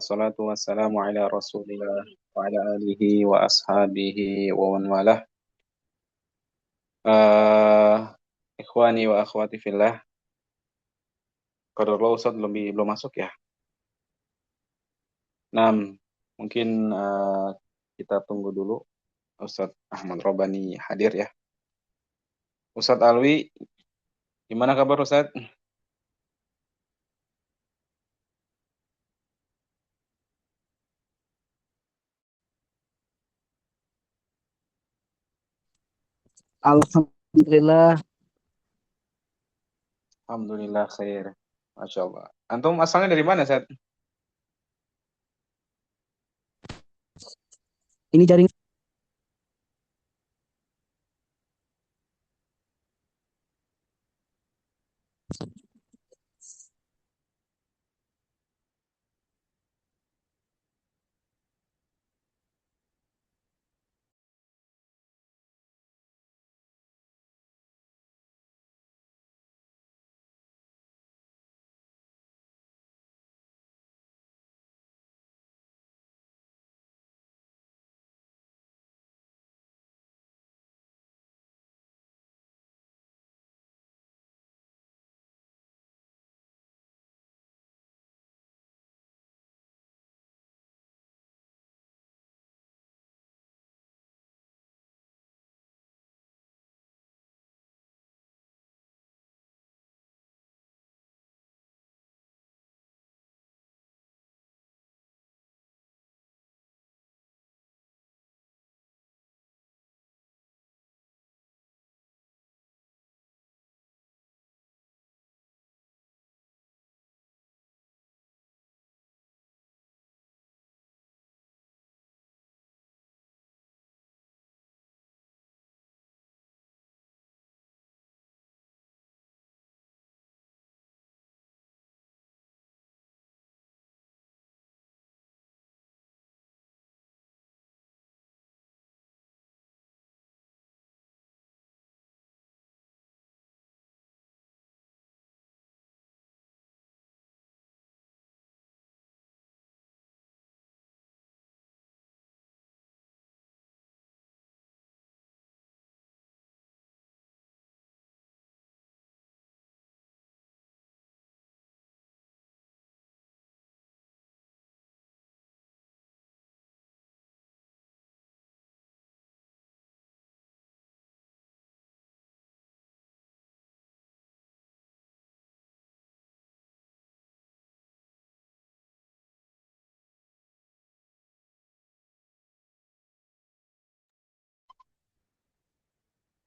wassalatu wassalamu ala Rasulillah wa ala alihi wa ashabihi wa man walah. Eh, Ikhwani wa akhwati fillah. Qadarullah Ustaz belum masuk ya. Nah, mungkin kita tunggu dulu Ustaz Ahmad Robani hadir ya. Ustaz Alwi, gimana kabar Ustaz? Alhamdulillah, Alhamdulillah khair. Masya Allah. Antum asalnya dari mana Ustaz? ini jaring.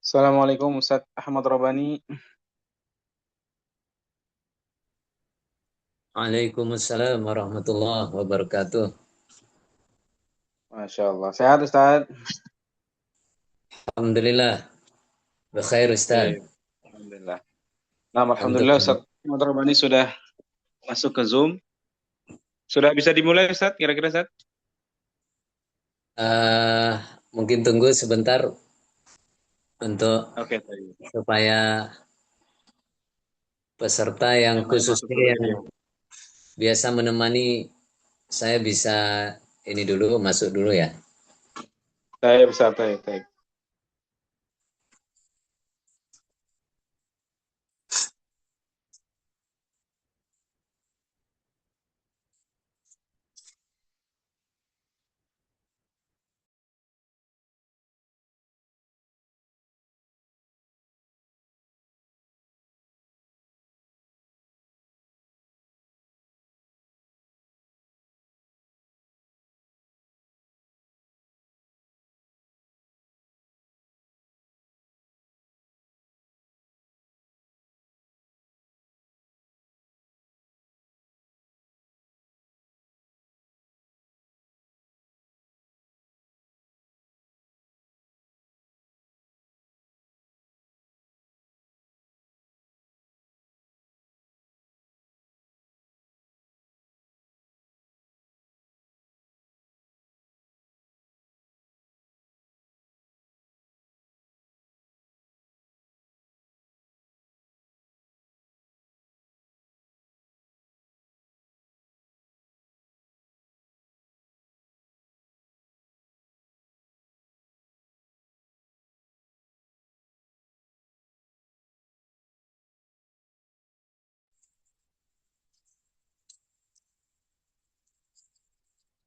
Assalamualaikum Ustaz Ahmad Robani. Waalaikumsalam warahmatullahi wabarakatuh. Masya Allah. Sehat Ustaz? Alhamdulillah, bekhair Ustaz. Alhamdulillah. Nah, Antum Alhamdulillah Ustaz Ahmad Robani sudah masuk ke Zoom. Sudah bisa dimulai Ustaz, kira-kira Ustaz? eh, mungkin tunggu sebentar untuk Oke, baik. supaya peserta yang Yang lain masuk khususnya dulu yang ya. biasa menemani saya bisa ini dulu masuk dulu ya. Saya bisa, baik.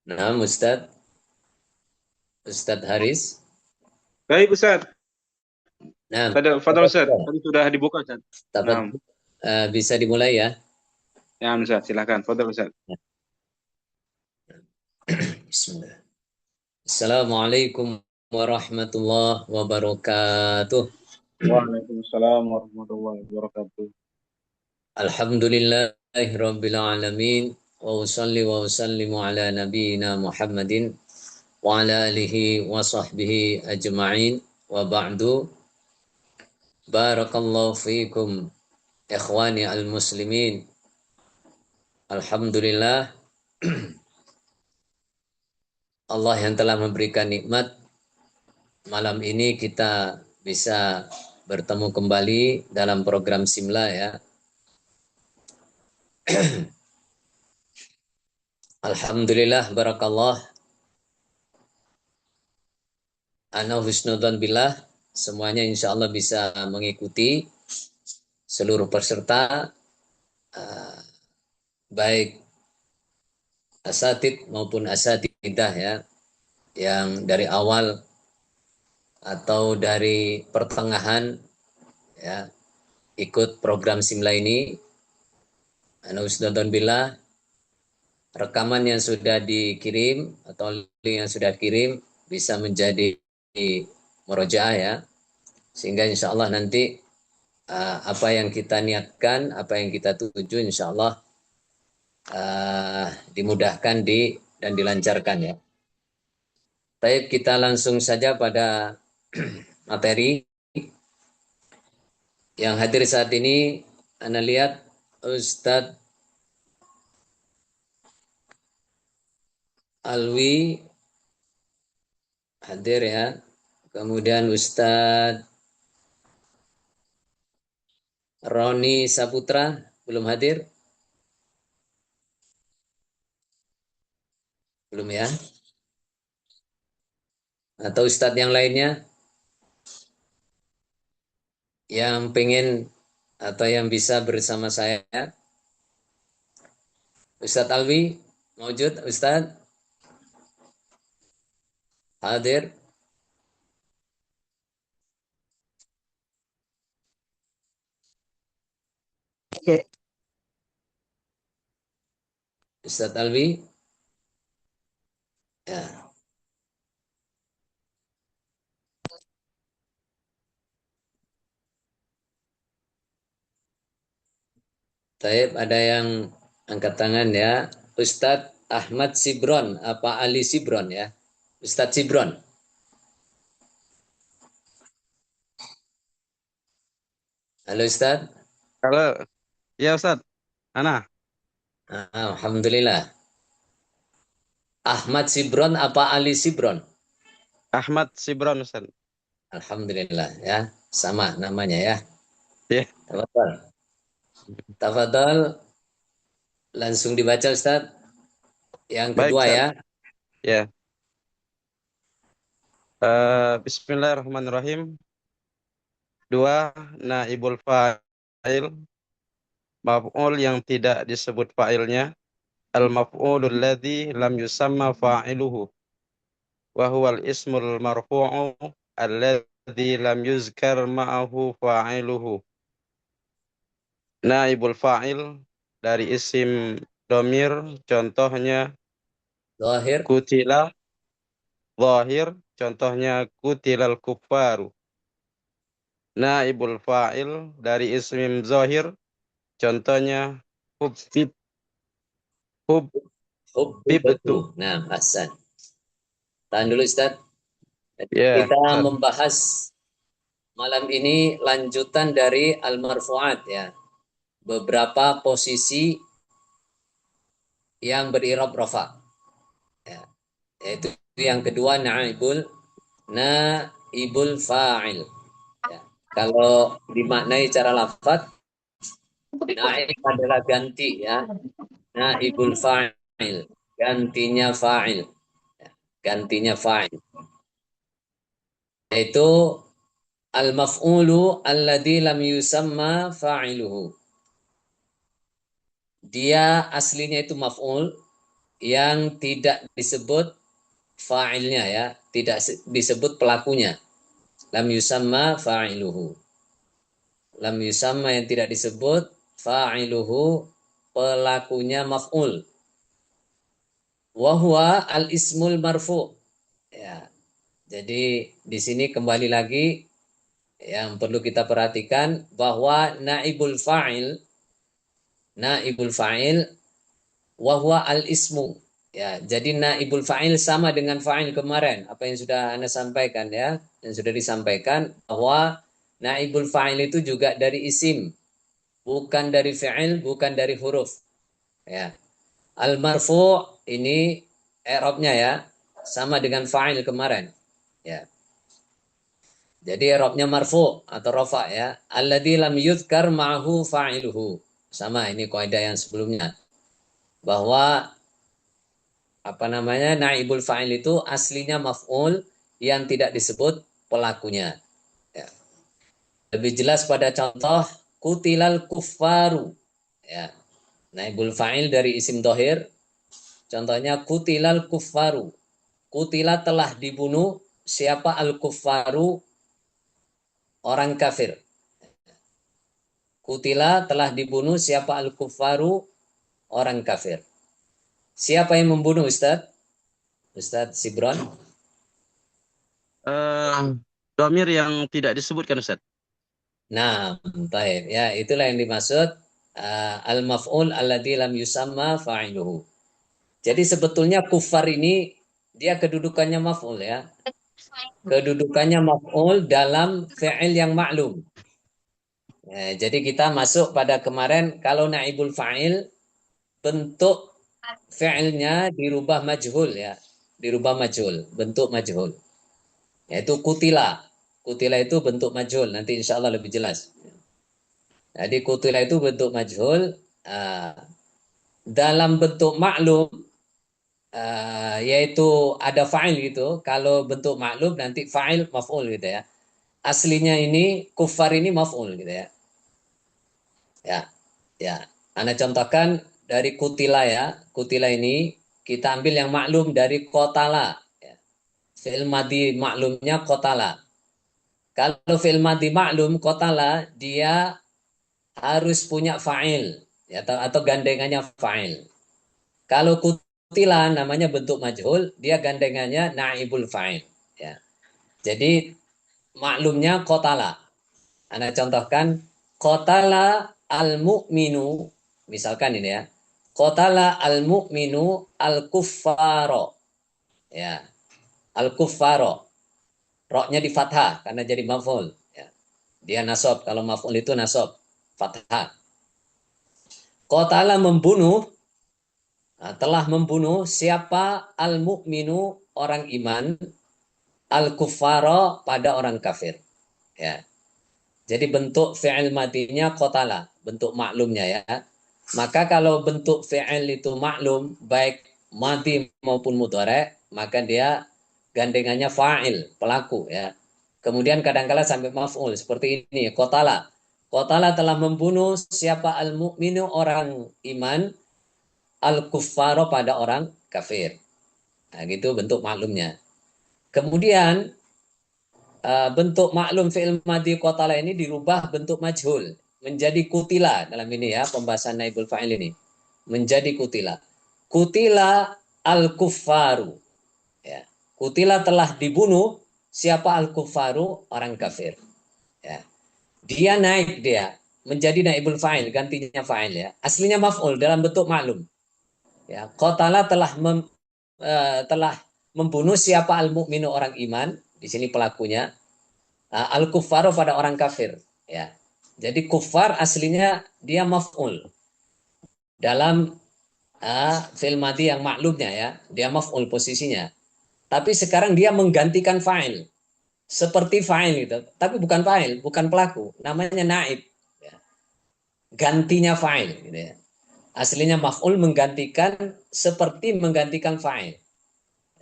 Nah, Ustadz Haris. Baik Ustaz. Nah, Fadal Ustaz. Tadi sudah dibuka Ustaz. dapat Nah, bisa dimulai ya. ya Ustaz, silakan. Fadal Ustaz. Bismillah. Assalamualaikum warahmatullahi wabarakatuh. Waalaikumsalam warahmatullahi wabarakatuh. Alhamdulillahirabbil alamin wa usalli wa usallimu ala nabiyyina Muhammadin wa ala alihi wa sahbihi ajma'in wa ba'du. Barakallahu fikum ikhwani al-muslimin. Alhamdulillah Allah yang telah memberikan nikmat malam ini kita bisa bertemu kembali dalam program Simla ya. Alhamdulillah barakallah. Ana husnudzan billah, semuanya insya Allah bisa mengikuti seluruh peserta, baik asatid maupun asatidah ya, yang dari awal atau dari pertengahan ya ikut program Simla ini. Ana husnudzan billah, rekaman yang sudah dikirim atau link yang sudah dikirim bisa menjadi murojaah ya, sehingga insya Allah nanti apa yang kita niatkan, apa yang kita tuju insya Allah dimudahkan dan dilancarkan ya. Baik, kita langsung saja pada materi yang hadir saat ini. Anda lihat Ustadz Alwi hadir ya, kemudian Ustadz Roni Saputra belum hadir, belum ya, atau Ustadz yang lainnya yang pengen atau yang bisa bersama saya. Ustadz Alwi maujud, Ustadz hadir. Oke. Ustadz Alwi ya. Taib, ada yang angkat tangan ya. Ustadz Ahmad Sibron apa Ali Sibron ya? Ustadz Sibron. Halo Ustadz. Halo, ya Ustaz. Ana, Alhamdulillah. Ahmad Sibron apa Ali Sibron? Ahmad Sibron Ustaz. Alhamdulillah ya, sama namanya ya. Ya, Tafadhol. Tafadhol, langsung dibaca Ustadz. Yang baik kedua Ustaz. ya. Ya. Bismillahirrahmanirrahim. Dua, naibul fa'il, maf'ul yang tidak disebut fa'ilnya, al-maf'ulul ladzi lam yusamma fa'iluhu, wa huwal ismul marfu'u alladzi lam yuzkar ma'ahu fa'iluhu. Naibul fa'il dari isim domir, contohnya Zahir. kutila. Zahir, contohnya kutilal kuffaru. Naibul fa'il dari ismim zahir, contohnya hubbib, hubbibtu. Hubbibatu. Nah, Hasan. Tahan dulu Ustadz. Ya, Kita Ustaz. membahas malam ini lanjutan dari al-marfu'at ya. Beberapa posisi yang berirob rofa. Ya. Yaitu yang kedua naibul fa'il. Ya. Kalau dimaknai cara lafaz, naib adalah ganti ya. Naibul fa'il, gantinya fa'il. Ya. Gantinya fa'il. Yaitu al-maf'ulu alladzi lam yusamma fa'iluhu. Dia aslinya itu maf'ul, yang tidak disebut fa'ilnya ya, tidak disebut pelakunya. Lam yusamma fa'iluhu. Lam yusamma yang tidak disebut fa'iluhu, pelakunya maf'ul. Wa huwa al-ismul marfu'. Ya. Jadi di sini kembali lagi yang perlu kita perhatikan bahwa naibul fa'il wa huwa al-ismu. Ya, jadi naibul fa'il sama dengan fa'il kemarin, apa yang sudah Anda sampaikan ya, yang sudah disampaikan bahwa naibul fa'il itu juga dari isim, bukan dari fi'il, bukan dari huruf. Ya. Al-marfu' ini i'rabnya ya, sama dengan fa'il kemarin. Ya. Jadi i'rabnya marfu atau rafa ya. Alladzi lam yuzkar ma'hu fa'iluhu. Sama ini kaidah yang sebelumnya. Bahwa naibul fa'il itu aslinya maf'ul yang tidak disebut pelakunya. Ya. Lebih jelas pada contoh kutilal kuffaru. Ya. Naibul fa'il dari isim dohir. Contohnya kutilal kuffaru. Kutila telah dibunuh siapa al-kuffaru, orang kafir. Kutila telah dibunuh siapa al-kuffaru, orang kafir. Siapa yang membunuh Ustaz? Ustaz Sibron? Domir yang tidak disebutkan Ustaz. Nah, baik. Ya, itulah yang dimaksud al-maf'ul alladzi lam yusamma fa'iluhu. Jadi sebetulnya kufar ini dia kedudukannya maf'ul ya. Kedudukannya maf'ul dalam fi'il yang maklum. Ya, jadi kita masuk pada kemarin kalau naibul fa'il bentuk fi'ilnya dirubah majhul ya. Dirubah majhul, bentuk majhul. Yaitu kutila. Kutila itu bentuk majhul, nanti insya Allah lebih jelas. Jadi kutila itu bentuk majhul. Dalam bentuk maklum, yaitu ada fa'il gitu. Kalau bentuk maklum nanti fa'il maf'ul gitu ya. Aslinya ini kufar ini maf'ul gitu ya. Ya, ya. Anda contohkan dari kutila ya. Kutila ini kita ambil yang maklum dari kotala. Ya. Fi'il madhi maklumnya kotala. Kalau fi'il madhi maklum kotala, dia harus punya fa'il ya, atau gandengannya fa'il. Kalau kutila namanya bentuk majhul, dia gandengannya naibul fa'il. Ya. Jadi maklumnya kotala. Anda contohkan kotala al-mu'minu, misalkan ini ya. Kotala al-mu'minu al-kuffaro. Ya. Al-kuffaro. Roknya di fathah karena jadi maf'ul. Ya. Dia nasab. Kalau maf'ul itu nasab. Fathah. Qatala membunuh, telah membunuh siapa al-mu'minu, orang iman, al-kuffara, pada orang kafir. Ya. Jadi bentuk fi'il madinya qatala, bentuk maklumnya ya. Maka kalau bentuk fi'il itu maklum, baik madi maupun mudhari', maka dia gandengannya fa'il, pelaku ya. Kemudian kadang-kala sampai maf'ul seperti ini, qatala. Qatala telah membunuh siapa al-mu'minu, orang iman, al-kuffaro, pada orang kafir. Nah, gitu bentuk maklumnya. Kemudian bentuk maklum fi'il madhi qatala ini dirubah bentuk majhul menjadi kutila dalam ini ya, pembahasan naibul fa'il ini. Menjadi kutila. Kutila al-kuffaru. Ya. Kutila telah dibunuh siapa al-kuffaru, orang kafir. Ya. Dia naik menjadi naibul fa'il, gantinya fa'il ya. Aslinya maf'ul dalam bentuk maklum. Ya, qatala telah membunuh siapa al-mu'minu, orang iman, di sini pelakunya, al-kuffaru, pada orang kafir, ya. Jadi kuffar aslinya dia maf'ul dalam fi'il madhi yang maklumnya ya, dia maf'ul posisinya. Tapi sekarang dia menggantikan fa'il. Seperti fa'il gitu, tapi bukan fa'il, bukan pelaku, namanya naib. Ya. Gantinya fa'il gitu ya. Aslinya maf'ul menggantikan, seperti menggantikan fa'il.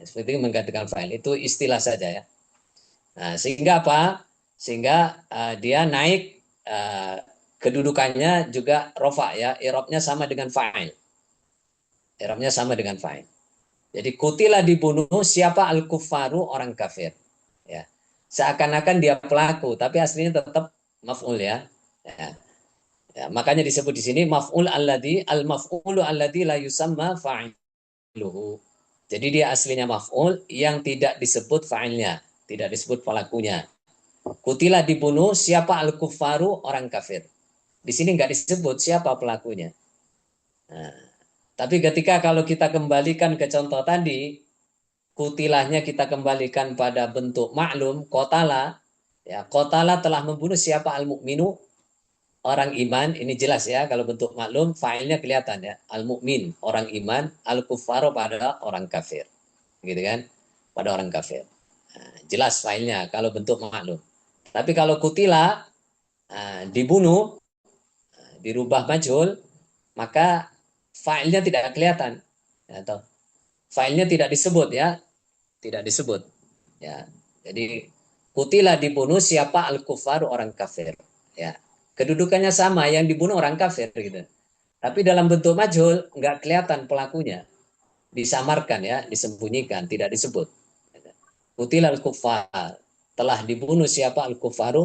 Seperti menggantikan fa'il. Itu istilah saja ya. Nah, sehingga apa? Sehingga dia naik, kedudukannya juga rofa ya. I'rabnya sama dengan fa'il. I'rabnya sama dengan fa'il. Jadi kutilah dibunuh siapa al-kuffaru, orang kafir. Ya. Seakan-akan dia pelaku, tapi aslinya tetap maf'ul ya. Ya. Ya, makanya disebut di sini maf'ul alladhi al-maf'ulu alladhi la yusamma fa'iluhu. Jadi dia aslinya maf'ul yang tidak disebut fa'ilnya, tidak disebut pelakunya. Kutilah dibunuh siapa al-kuffaru, orang kafir. Di sini nggak disebut siapa pelakunya. Nah, tapi ketika kalau kita kembalikan ke contoh tadi, kutilahnya kita kembalikan pada bentuk maklum, kotala, ya kotala telah membunuh siapa al-mu'minu, orang iman. Ini jelas ya, kalau bentuk maklum failnya kelihatan ya, al-mu'min orang iman, al-kuffaro pada orang kafir, gitu kan, pada orang kafir. Nah, jelas failnya kalau bentuk maklum. Tapi kalau kutila, dibunuh, dirubah majhul, maka failnya tidak kelihatan, atau failnya tidak disebut ya, tidak disebut ya. Jadi kutilah dibunuh siapa al-kufar, orang kafir ya. Kedudukannya sama, yang dibunuh orang kafir gitu. Tapi dalam bentuk majhul nggak kelihatan pelakunya, disamarkan ya, disembunyikan, tidak disebut. Kutilah al-kufar, telah dibunuh siapa al-kufaru,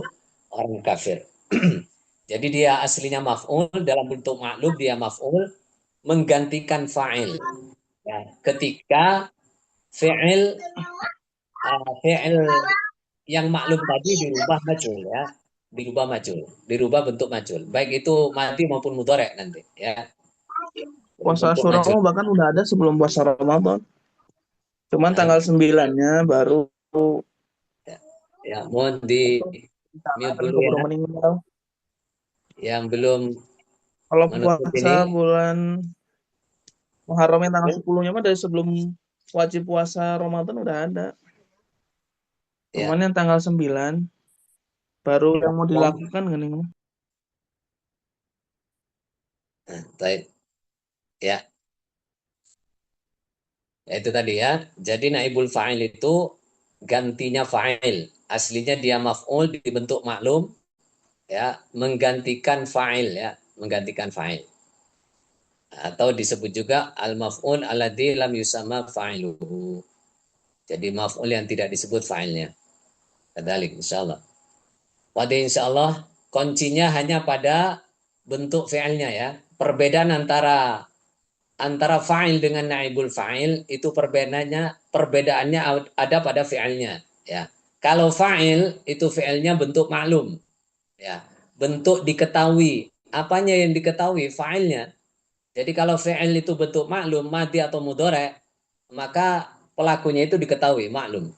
orang kafir. Jadi dia aslinya maf'ul, dalam bentuk maklum dia maf'ul, menggantikan fa'il. Ya, ketika fi'il fi'il yang maklum tadi dirubah majul ya, dirubah majul, dirubah bentuk majul. Baik itu mati maupun mudhari nanti ya. Puasa Bentuk Asyura majul. bahkan udah ada sebelum puasa Ramadan. Cuman Nah, tanggal 9-nya baru ya, mohon di mute dan dulu keburu ya. meninggal. Yang belum Kalau menutup puasa ini, bulan Muharram yang tanggal 10-nya mah dari sebelum wajib puasa Ramadan udah ada. ya. Cuman yang tanggal 9 baru yang mau dilakukan kan ini. Nah, baik. Ya, ya itu tadi ya. Jadi naibul fa'il itu gantinya fa'il. Aslinya dia maf'ul dibentuk maklum ya, menggantikan fa'il ya, menggantikan fa'il. Atau disebut juga al-maf'ul alladzi lam yusamma fa'iluhu. Jadi maf'ul yang tidak disebut fa'ilnya. Kadzalik insyaallah. Pada insyaallah kuncinya hanya pada bentuk fi'ilnya ya. Perbedaan antara fa'il dengan naibul fa'il itu perbedaannya ada pada fi'ilnya ya. Kalau fa'il itu fi'ilnya bentuk maklum ya, bentuk diketahui. Apanya yang diketahui? Fa'ilnya. Jadi kalau fi'il itu bentuk maklum, madi atau mudhari, maka pelakunya itu diketahui, maklum.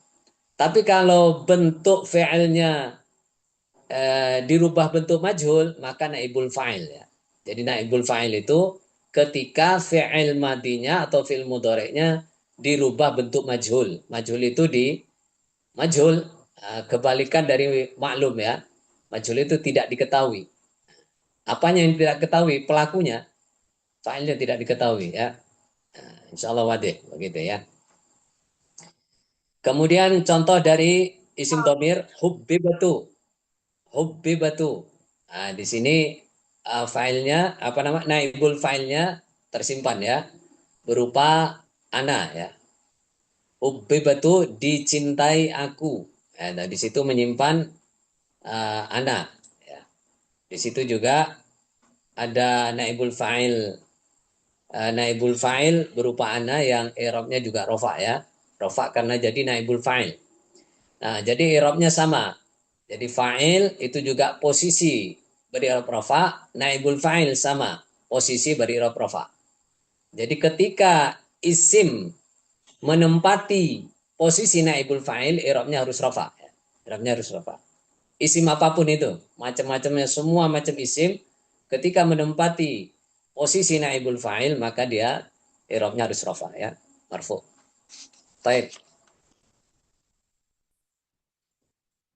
Tapi kalau bentuk fi'ilnya dirubah bentuk majhul, maka naibul fa'il ya. Jadi naibul fa'il itu ketika fi'il madinya atau fi'il mudhari'nya dirubah bentuk majhul. Majhul itu di majhul, kebalikan dari maklum ya. Majhul itu tidak diketahui. Apanya yang tidak diketahui? Pelakunya. Fa'ilnya tidak diketahui ya. Insya Allah wadih begitu ya. Kemudian contoh dari isim domir hubbibatu. Hubbibatu. Nah, di sini filenya apa nama? Naibul filenya tersimpan ya, berupa ana ya. Hubbibatu, dicintai aku. Nah, di situ menyimpan ana ya. Di situ juga ada naibul fa'il. Naibul fa'il berupa ana yang i'rabnya juga rofa ya. Rofa karena jadi naibul fa'il. Nah, jadi i'rabnya sama. Jadi fa'il itu juga posisi beri i'rab rofa, naibul fa'il sama, posisi beri i'rab rofa. Jadi ketika isim menempati posisi naibul fa'il, i'rabnya harus rofa. I'rabnya harus rofa. Isim apapun itu, macam-macamnya, semua macam isim, ketika menempati posisi naibul fa'il, maka dia i'rabnya harus rofa ya, marfu. Baik.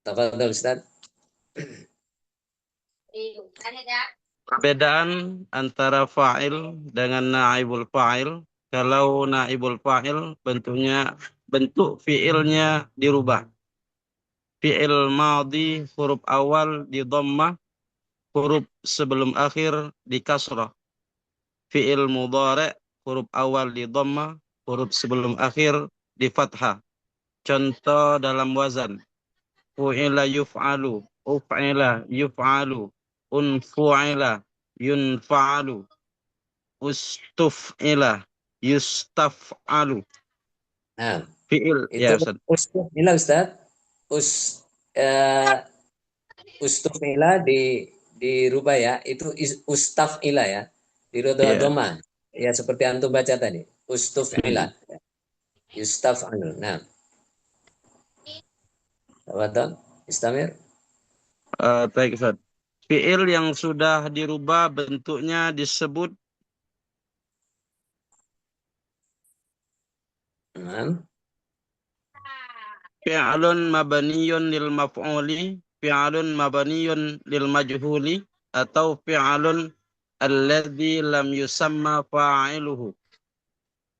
Tafadhol Ustaz. Perbedaan antara fa'il dengan naibul fa'il. Kalau naibul fa'il bentuk fi'ilnya dirubah. Fi'il madhi huruf awal di dhammah, huruf sebelum akhir di kasrah. Fi'il mudhari huruf awal di dhamma, huruf sebelum akhir di fathah. Contoh dalam wazan. Fu'ila yuf'alu, uf'ila yuf'alu, unfu'ila yunfa'alu, ustuf'ila yustaf'alu. Nah, Fi'il, itu ya Ustaz. ustufila Ustaz. Us ustufila dirubah ya. Itu ustafila ya. Di Iya. doma. Ya seperti antum baca tadi. Ustufila. Yustaf'alu. Nah, tafadhol. Istamir. Baik Ustaz. Fi'il yang sudah dirubah bentuknya disebut Nah, fi'lun mabniyun lil maf'uli, fi'lun mabniyun lil majhuli, atau fi'lun alladzi lam yusamma fa'iluhu.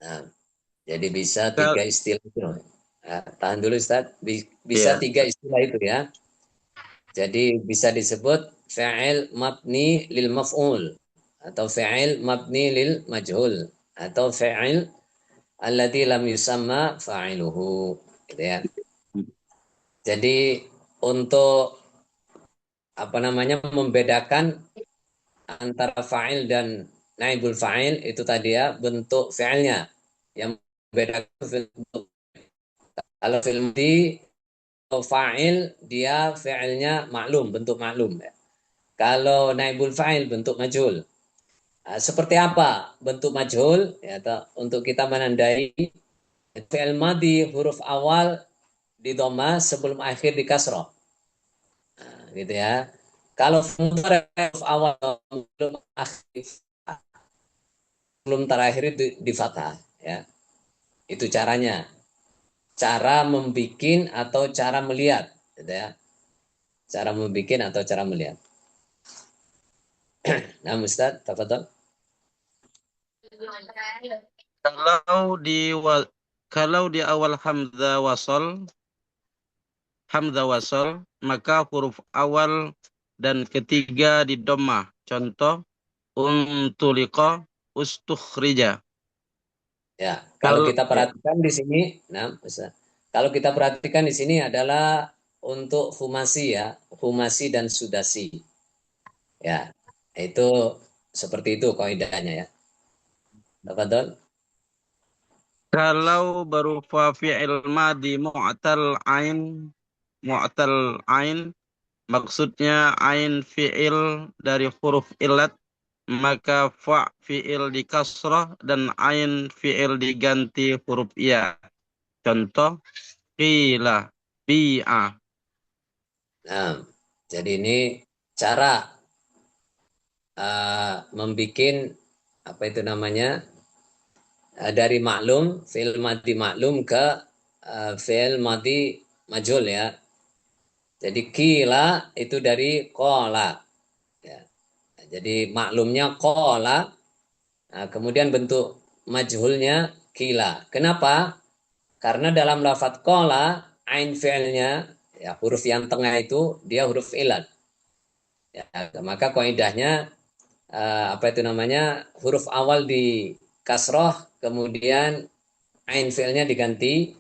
nah, jadi bisa Kal tiga istilah itu. Nah, tahan dulu Ustaz. Bisa ya, tiga istilah itu ya. Jadi bisa disebut fa'il mabni lil maf'ul atau fa'il mabni lil majhul atau fa'il alladzi lam yusamma fa'iluhu gitu ya. Jadi untuk apa namanya membedakan antara fa'il dan naibul fa'il itu tadi ya bentuk fi'ilnya yang membedakan bentuk. Kalau fi'il madi atau fa'il dia fi'ilnya maklum bentuk maklum ya. Kalau naibul fa'il bentuk majhul. Nah, seperti apa bentuk majhul ya untuk kita menandai fi'il madi huruf awal di dhamma sebelum akhir di kasroh. Nah, gitu ya. Kalau huruf awal belum akhir belum terakhir itu di fathah ya. Itu caranya. Cara membikin atau cara melihat gitu ya. Cara membikin atau cara melihat. Nah, Ustaz, tafadhol. kalau di kalau di awal hamzah wasal, maka huruf awal dan ketiga di dhammah. Contoh untuliqa, ustukhrija. Ya, kalau Kalau kita ya, perhatikan di sini, nah, Ustaz. Kalau kita perhatikan di sini adalah untuk humasi ya, humasi dan sudasi. Ya, itu seperti itu kaidahnya ya. Tafadhol. kalau berupa fi'il madi mu'tal ain, maksudnya ain fi'il dari huruf ilat, maka fa fi'il di kasrah dan ain fi'il diganti huruf ya. Contoh qila, bi'a. Nah, jadi ini cara membikin apa itu namanya dari maklum fi'il madi maklum ke fi'il madi majhul ya. Jadi kila itu dari kola ya. Jadi maklumnya kola, nah, kemudian bentuk majhulnya kila. Kenapa? Karena dalam lafadz kola ain fi'ilnya ya huruf yang tengah itu dia huruf ilat. Ya, maka kaidahnya apa itu namanya huruf awal di kasroh kemudian ain fi'ilnya diganti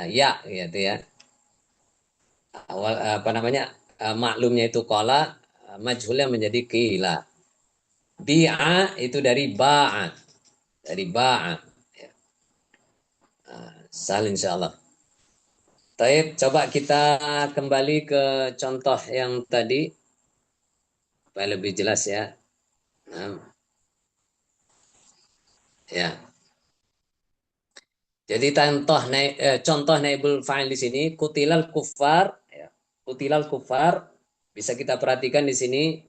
ya gitu ya awal apa namanya maklumnya itu kola majhulnya menjadi kila bi'a itu dari ba'a ya. Sal insyaallah. Taib, coba kita kembali ke contoh yang tadi supaya lebih jelas ya. Nah, ya. Jadi contoh naibul fa'il di sini kutilal kufar ya. Kutilal kufar bisa kita perhatikan di sini.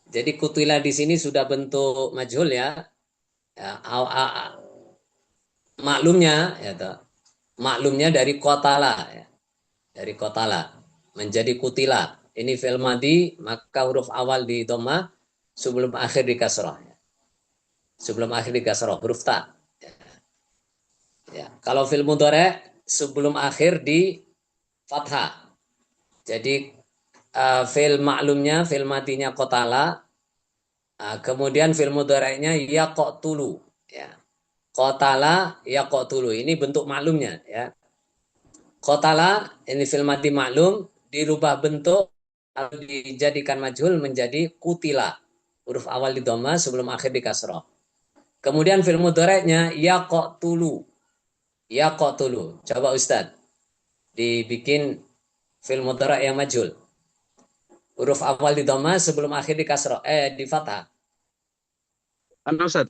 Jadi kutila di sini sudah bentuk majhul ya. Ya maklumnya ya toh. Maklumnya dari kotala ya. Dari kotala menjadi kutila. Ini fi'il madi maka huruf awal di dhamma sebelum akhir di kasrah. Ya. Sebelum akhir di kasrah huruf ta. Ya. Kalau fi'il mudhari sebelum akhir di fathah. Jadi fi'il maklumnya, fi'il madinya kotala, kemudian fi'il mudhari'nya yaqtulu. Ya. Qatala yaqtulu. Ini bentuk maklumnya ya. Qatala ini fil madi maklum dirubah bentuk lalu dijadikan majhul menjadi kutila. Huruf awal di dhamma sebelum akhir di kasrah. Kemudian fil mudhari'nya yaqtulu. Yaqtulu. Coba Ustaz dibikin fil mudhari' yang majhul. Huruf awal di dhamma sebelum akhir di kasrah di fathah. Anu Ustaz,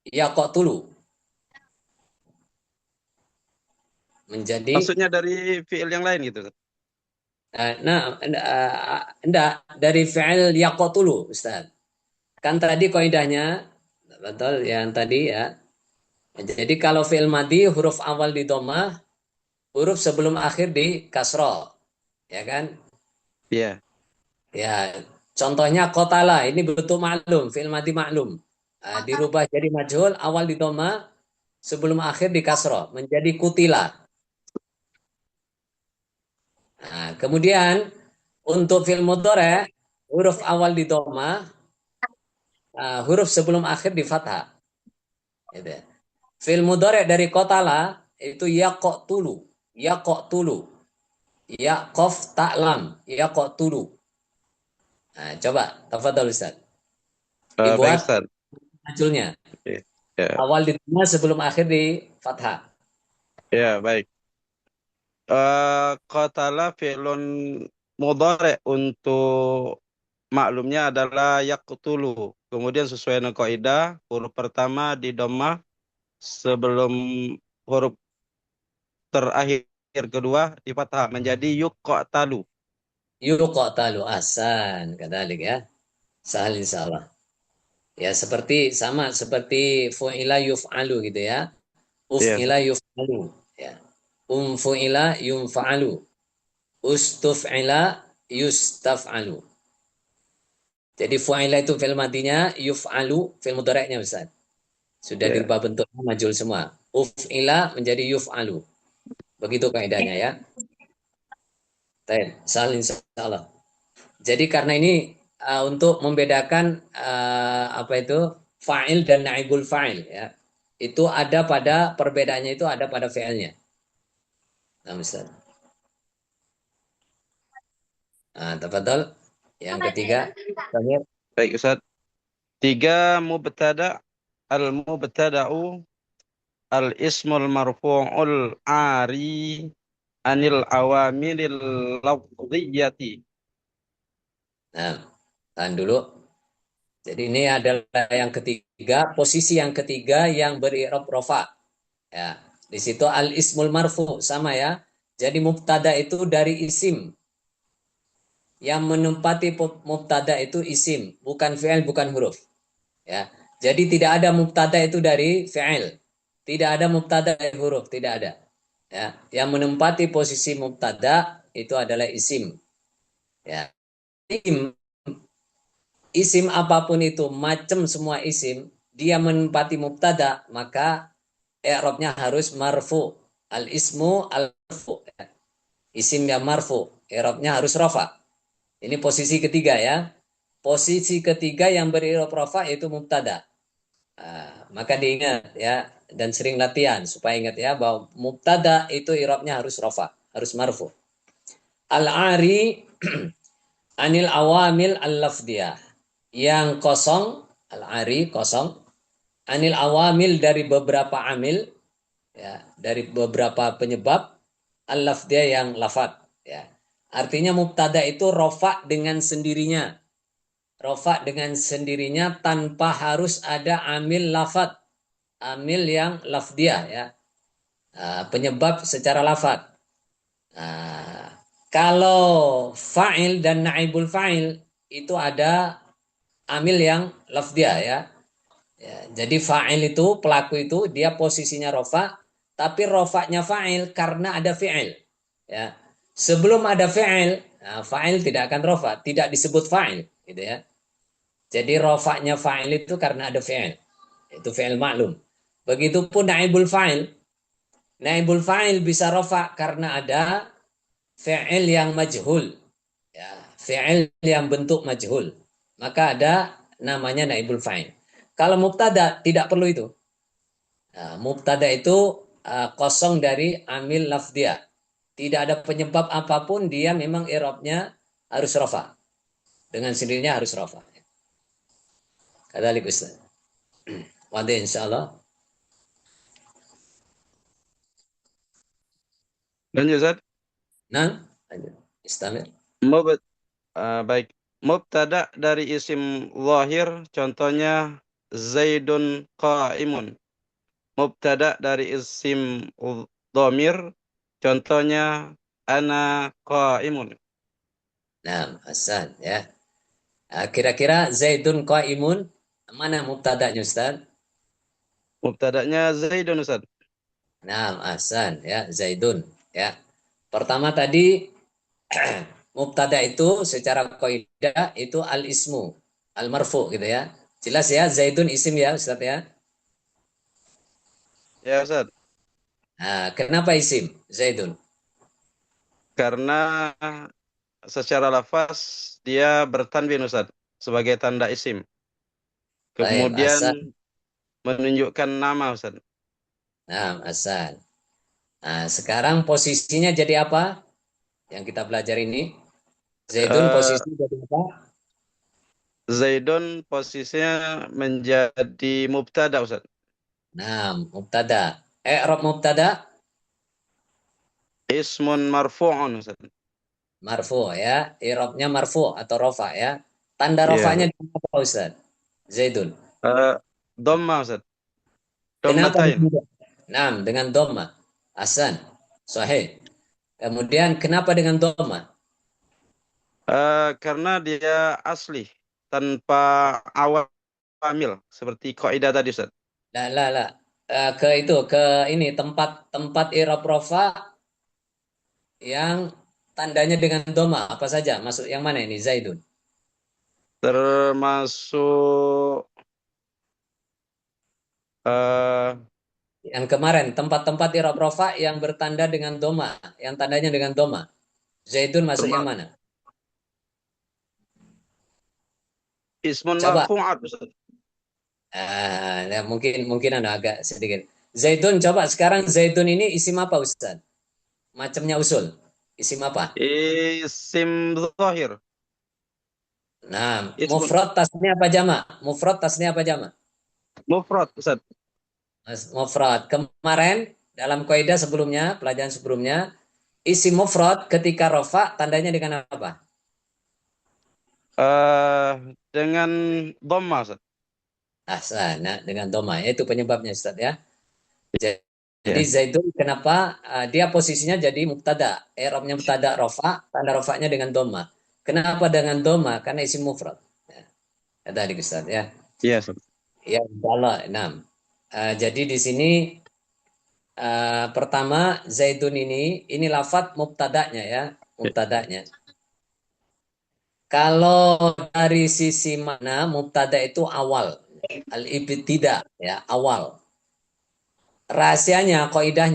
Yaqtulu menjadi maksudnya dari fiil yang lain gitu. Ustaz. enggak dari fi'il yaqtulu Ustaz. Kan tadi kaidahnya betul yang tadi ya. Jadi kalau fi'il madi huruf awal di dhammah, huruf sebelum akhir di kasrah. Ya kan? Iya. Ya, contohnya qatala ini bentuk maklum, fi'il madi maklum. Dirubah jadi majhul awal di dhammah, sebelum akhir di kasrah menjadi kutila. Nah, kemudian untuk fi'il mudhari huruf awal di dhammah, huruf sebelum akhir di fathah. Gitu ya. Fi'il mudhari dari qatala itu yaqtulu, yaqtulu. Ya qaf ta'lam, yaqtulu. Nah, coba tafadhol Ustaz. Baik Dibuat Ustaz. majhulnya. Oke. Ya, Awal di dhammah sebelum akhir di fathah. ya baik. Qatala fi'lun mudhari untuk maklumnya adalah yaqtulu. Kemudian sesuai dengan kaidah, huruf pertama di dhammah sebelum huruf terakhir kedua di fathah menjadi yuqtalu. Yuqtalu ahsan kadalik ya. Sahal insyaallah. Ya seperti sama seperti fu'ila yuf'alu gitu ya. Iya, Uf'ila yuf'alu ya. Fu'ila yunfa'alu. Ustuf'ila yustaf'alu. Jadi fu'ila itu fi'il madinya, yuf'alu fi'il mudhari'nya Ustaz. Sudah iya. dirubah bentuknya majul semua. Uf'ila menjadi yuf'alu. Begitu kaidahnya ya. Baik, salah insyaallah. Jadi karena ini untuk membedakan apa itu fa'il dan naibul fa'il ya. Itu ada pada perbedaannya itu ada pada fi'ilnya. Nah, Ustaz. Nah, tafadhol. Yang ketiga, terakhir. Baik Ustaz. 3 mubtada al-mubtada'u al-ismul marfu'ul ari anil awamilil lafziyyati. Nah, tahan dulu. Jadi ini adalah yang ketiga, posisi yang ketiga yang beri'rab rofa. Ya, di situ al ismul marfu sama ya. Jadi mubtada itu dari isim. Yang menempati mubtada itu isim, bukan fi'il, bukan huruf. Ya. Jadi tidak ada mubtada itu dari fi'il. Tidak ada mubtada dari huruf, tidak ada. Ya. Yang menempati posisi mubtada itu adalah isim. Ya. Isim isim apapun itu, macam semua isim, dia menempati mubtada, maka i'rabnya harus marfu. Al ismu al marfu. Isim yang marfu, i'rabnya harus rafa. Ini posisi ketiga ya. Posisi ketiga yang beri'rab rafa itu mubtada. Maka diingat ya dan sering latihan supaya ingat ya bahwa mubtada itu i'rabnya harus rafa, harus marfu. Al-ari anil awamil al-lafdiyah. Yang kosong, al-ari kosong, anil awamil dari beberapa amil, ya, dari beberapa penyebab, al-lafdiyah yang lafad. Ya. Artinya mubtada itu rofa dengan sendirinya. Rofa dengan sendirinya tanpa harus ada amil lafad. Amil yang lafdiyah ya. Penyebab secara lafad. Kalau fa'il dan naibul fa'il itu ada amil yang lafdiyah ya. Ya, jadi fa'il itu pelaku itu dia posisinya rofa, tapi rofanya fa'il karena ada fi'il. Ya. Sebelum ada fi'il, fa'il tidak akan rofa, tidak disebut fa'il, gitu ya. Jadi rofanya fa'il itu karena ada fi'il. Itu fi'il maklum. Begitupun naibul fa'il. Naibul fa'il bisa rofa karena ada fi'il yang majhul. Ya, fi'il yang bentuk majhul. Maka ada namanya naibul fa'il. Kalau mubtada tidak perlu itu. Nah, mubtada itu kosong dari amil lafdiyah. Tidak ada penyebab apapun, dia memang i'rabnya harus rafa. Dengan sendirinya harus rafa. Kadzalik Ustaz. Wadih insyaallah. Lanjut Ustaz. Nah, lanjut. Istamir. Mub- baik. Mubtada dari isim zahir, contohnya Zaidun qa'imun. Mubtada dari isim dhamir, contohnya ana qa'imun. Nah, Hasan ya. Kira-kira Zaidun qaimun, mana mubtada'nya Ustaz? Mubtadanya Zaidun Ustaz. Nah, Hasan ya, Zaidun ya. Pertama tadi mubtada itu secara kaidah itu al ismu, al marfu gitu ya. Jelas ya, Zaidun isim ya Ustaz ya. Ya Ustaz. Nah, kenapa isim Zaidun? Karena secara lafaz dia bertanwin Ustaz sebagai tanda isim. Baik, Hasan. Kemudian menunjukkan nama Ustaz. Nah, Hasan. Nah, sekarang posisinya jadi apa? Yang kita belajar ini. Zaidun Eh, posisi jadi apa? Zaidun posisinya menjadi mubtada Ustaz. Nah, mubtada. I'rab mubtada Ismun marfu'un Ustaz. marfu ya. I'rabnya marfu atau rofa ya. Tanda Iya rofanya Ustaz. dengan apa Ustaz? Zaidun. Eh, Dhamma Ustaz. Kenapa Dhammatain. dengan Nah, dengan doma. Hasan. Sahih. Kemudian kenapa dengan doma? Karena dia asli tanpa awamil seperti kaidah tadi Ustaz. Lah, lah, lah. Ke itu ke ini tempat i'rab rofa yang tandanya dengan doma apa saja? Masuk yang mana ini Zaidun? Termasuk eh Yang kemarin tempat-tempat i'rab rofa yang bertanda dengan doma, yang tandanya dengan doma. Zaidun masuk yang terma- mana? ismun Coba. marfu'at Ustaz. Ya, mungkin mungkin ada agak sedikit. Zaidun, coba sekarang Zaidun ini isim apa Ustaz? Macamnya usul. Isim apa? Isim zahir. Nah, Ismun mufrad tasnya apa jama? Mufrad tasnya apa jama? mufrad Ustaz. Mufrad. Kemarin dalam kaidah sebelumnya, pelajaran sebelumnya, isim mufrad ketika rofa tandanya dengan apa? Eh dengan dhamma Ustaz. Nah, dengan doma. Itu penyebabnya Ustaz ya. Jadi Ya. Zaidun kenapa dia posisinya jadi mubtada. I'rabnya mubtada rofa, tanda rofanya dengan doma. Kenapa dengan doma? Karena isim mufrad. Ya, tadi Ustaz ya. Iya Ustaz. Ya, insyaallah. Nah, jadi di sini pertama Zaidun ini lafat mubtadanya ya, mubtadanya. Kalau dari sisi mana mubtada itu awal, al-ibtida ya, awal. Rahasianya, kaidah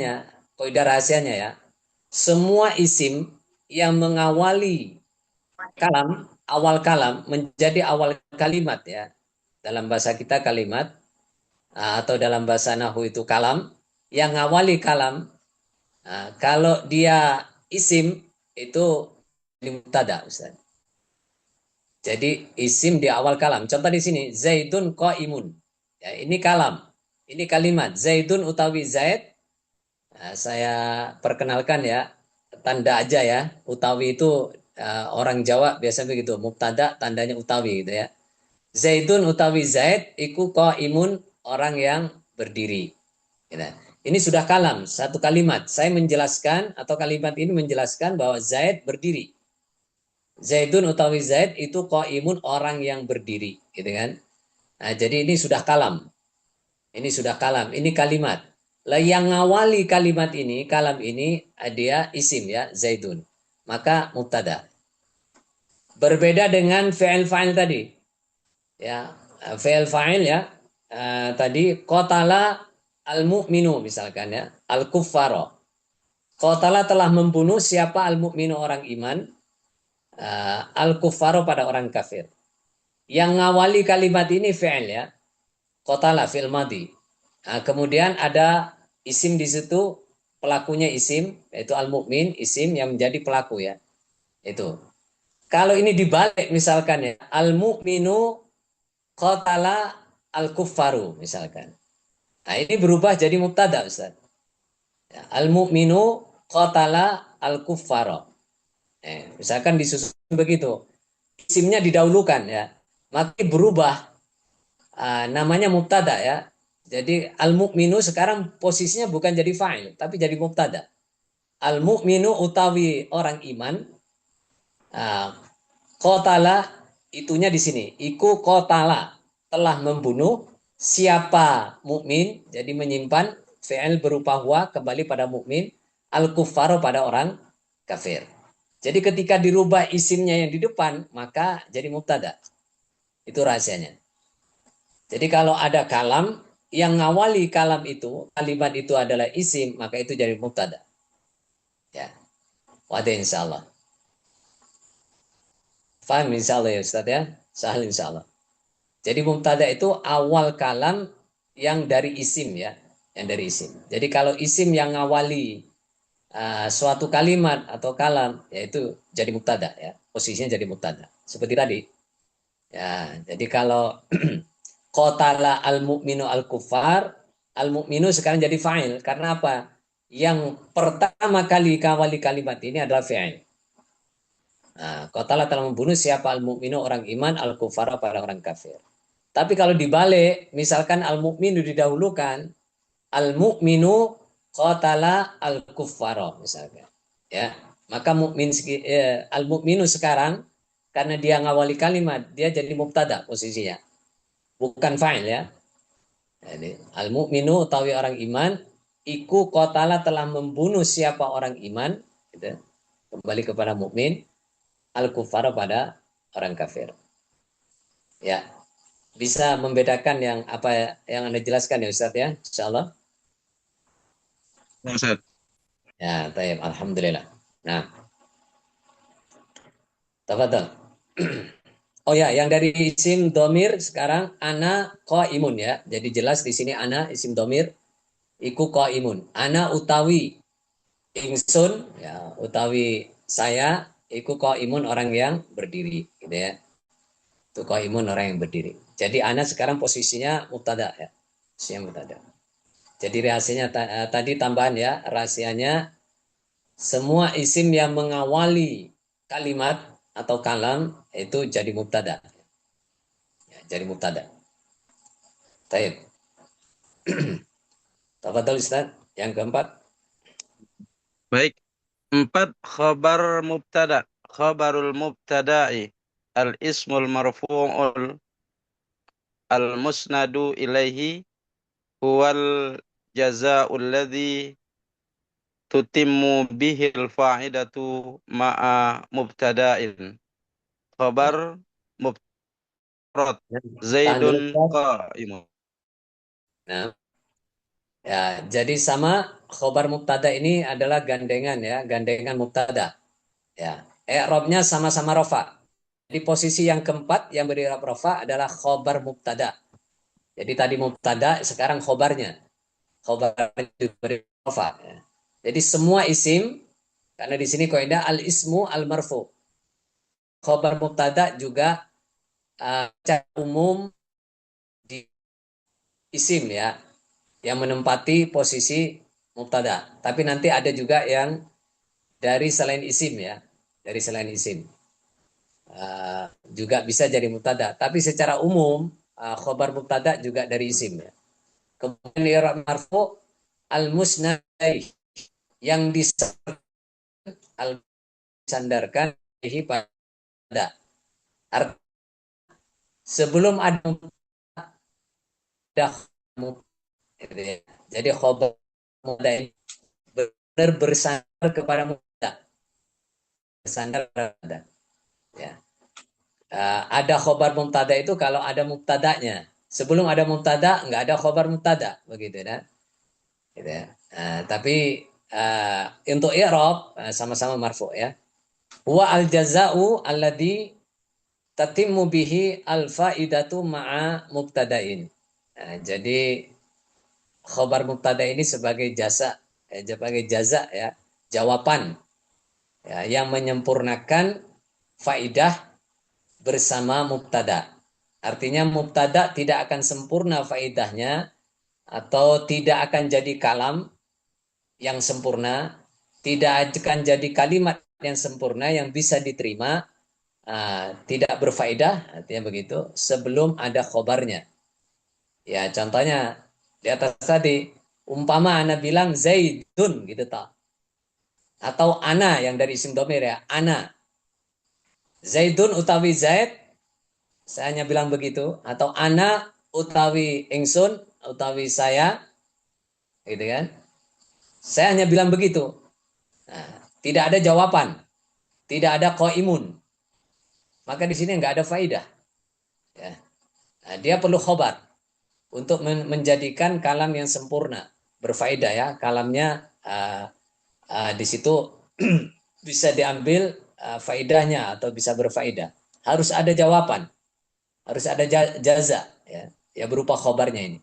rahasianya ya. Semua isim yang mengawali kalam, awal kalam menjadi awal kalimat ya. Dalam bahasa kita kalimat atau dalam bahasa Nahu itu kalam yang ngawali kalam. Kalau dia isim itu di mubtada Ustaz. Jadi isim di awal kalam. Contoh di sini Zaidun qaimun. Ya, ini kalam. Ini kalimat Zaidun utawi Zaid. Nah, saya perkenalkan ya, tanda aja ya. Utawi itu orang Jawa biasa begitu. Mubtada tandanya utawi gitu ya. Zaidun utawi Zaid iku qaimun, orang yang berdiri. Gitu. Ini sudah kalam, satu kalimat. Saya menjelaskan atau kalimat ini menjelaskan bahwa Zaid berdiri. Zaidun utawi Zaid itu qaimun, orang yang berdiri, gitu kan? Nah, jadi ini sudah kalam. Ini sudah kalam, ini kalimat. Lah yang ngawali kalimat ini, kalam ini dia isim ya, Zaidun. Maka mubtada. Berbeda dengan fi'il fa'il tadi. Ya, fi'il fa'il ya. Tadi qatala al-mu'minu misalkan ya, al-kuffaro. Qatala telah membunuh siapa al-mu'minu, orang iman, al-kuffaro pada orang kafir. Yang ngawali kalimat ini fi'il ya. Qatala fi'il madi. Nah, kemudian ada isim di situ, pelakunya isim, yaitu al-mu'min, isim yang menjadi pelaku ya. Itu. Kalau ini dibalik misalkan ya, al-mu'minu qatala al-kuffaru misalkan. Nah, ini berubah jadi mubtada Ustaz. Ya, al-mu'minu qatala al-kuffara. Misalkan disusun begitu. Isimnya didahulukan ya. Maka berubah namanya mubtada ya. Jadi al-mu'minu sekarang posisinya bukan jadi fa'il tapi jadi mubtada. Al-mu'minu utawi orang iman. Qatala itunya di sini. Iku qatala telah membunuh siapa mukmin, jadi menyimpan fi'il berupa huwa kembali pada mukmin, al-kuffar pada orang kafir. Jadi ketika dirubah isimnya yang di depan, maka jadi mubtada. Itu rahasianya. Jadi kalau ada kalam yang ngawali kalam itu, kalimat itu adalah isim, maka itu jadi mubtada. Ya. Wadah insyaallah. Faham insyaallah ya Ustaz ya? Sahal insyaallah. Jadi mubtada itu awal kalam yang dari isim ya, yang dari isim. Jadi kalau isim yang ngawali suatu kalimat atau kalam, yaitu jadi mubtada ya, posisinya jadi mubtada. Seperti tadi. Ya, jadi kalau qatala al-mu'minu al-kuffar, al-mu'minu sekarang jadi fa'il. Karena apa? Yang pertama kali kawali kalimat ini adalah fa'il. Nah, qatala telah membunuh siapa al-mu'minu orang iman, al-kuffara pada orang kafir. Tapi kalau dibalik, misalkan al-mu'minu didahulukan, al-mu'minu qatala al-kuffara misalkan. Ya, maka al-mu'minu sekarang karena dia ngawali kalimat, dia jadi mubtada posisinya. Bukan fa'il ya. Jadi al-mu'minu utawi orang iman, iku qatala telah membunuh siapa orang iman, gitu. Kembali kepada mukmin, al-kuffara pada orang kafir. Ya, bisa membedakan yang apa yang Anda jelaskan ya Ustaz ya, insyaallah. Ya, Ustaz. Ya, baik, alhamdulillah. Nah, tafadhol. Oh ya, yang dari isim domir sekarang ana imun ya. Jadi jelas di sini ana isim domir iku imun. Ana utawi ingsun ya, utawi saya iku imun orang yang berdiri gitu ya. Itu imun orang yang berdiri. Jadi ana sekarang posisinya mubtada ya. Posisinya mubtada. Jadi rahasianya tadi tambahan ya, rahasianya semua isim yang mengawali kalimat atau kalam itu jadi mubtada. Ya, jadi mubtada. Taib. Tafadhol Ustaz. Yang keempat. Baik. 4 khabar mubtada. Khabarul mubtada'i al-ismul marfu'ul al-musnadu ilaihi huwal jazaa'ul ladzi tutimmu bihil fa'idatu ma'a mubtada'in. Khabar mubtarad Tahan dulu Zaidun Ustaz. qa'imun. Nah, ya, jadi sama khobar mubtada ini adalah gandengan ya, gandengan mubtada. Ya, i'rabnya sama-sama rofa. Di posisi yang keempat yang beri i'rab rofa adalah khobar mubtada. Jadi tadi mubtada, sekarang khobarnya. Khobarnya diberi rofa. Ya. Jadi semua isim, karena di sini kaidah al ismu al marfu. Khobar mubtada juga secara umum di isim ya, yang menempati posisi mubtada. Tapi nanti ada juga yang dari selain isim ya, dari selain isim. Juga bisa jadi mubtada. Tapi secara umum khobar mubtada juga dari isim ya. Kemudian i'rab marfu al musnadai yang disandarkan pada arti sebelum ada mubtada. Jadi khobar mubtada ini benar bersandar kepada mubtada. Bersandar pada ya. Ada khobar mubtada itu kalau ada mubtadanya. Sebelum ada mubtada nggak ada khobar mubtada begitu ya. Gitu ya. Tapi untuk i'rab sama-sama marfu ya. Huwa al jaza'u alladhi tatimmu bihi al faidatu ma'a mubtada'in. Jadi khobar mubtada ini sebagai jaza ya, jawaban ya, yang menyempurnakan faidah bersama mubtada. Artinya mubtada tidak akan sempurna faidahnya atau tidak akan jadi kalam yang sempurna, tidak akan jadi kalimat yang sempurna yang bisa diterima, tidak berfaedah, artinya begitu, sebelum ada khobarnya. Ya, contohnya di atas tadi, umpama ana bilang Zaidun gitu tak. Atau ana yang dari isim domir ya, ana. Zaidun utawi Zaid, saya hanya bilang begitu. Atau ana utawi ingsun, utawi saya, gitu kan. Saya hanya bilang begitu. Nah, tidak ada jawaban, tidak ada qaimun. Maka di sini nggak ada faidah. Ya. Nah, dia perlu khobar untuk menjadikan kalam yang sempurna, berfaedah ya. Kalamnya di situ bisa diambil faedahnya atau bisa berfaedah. Harus ada jawaban, harus ada jaza ya, ya berupa khobarnya ini.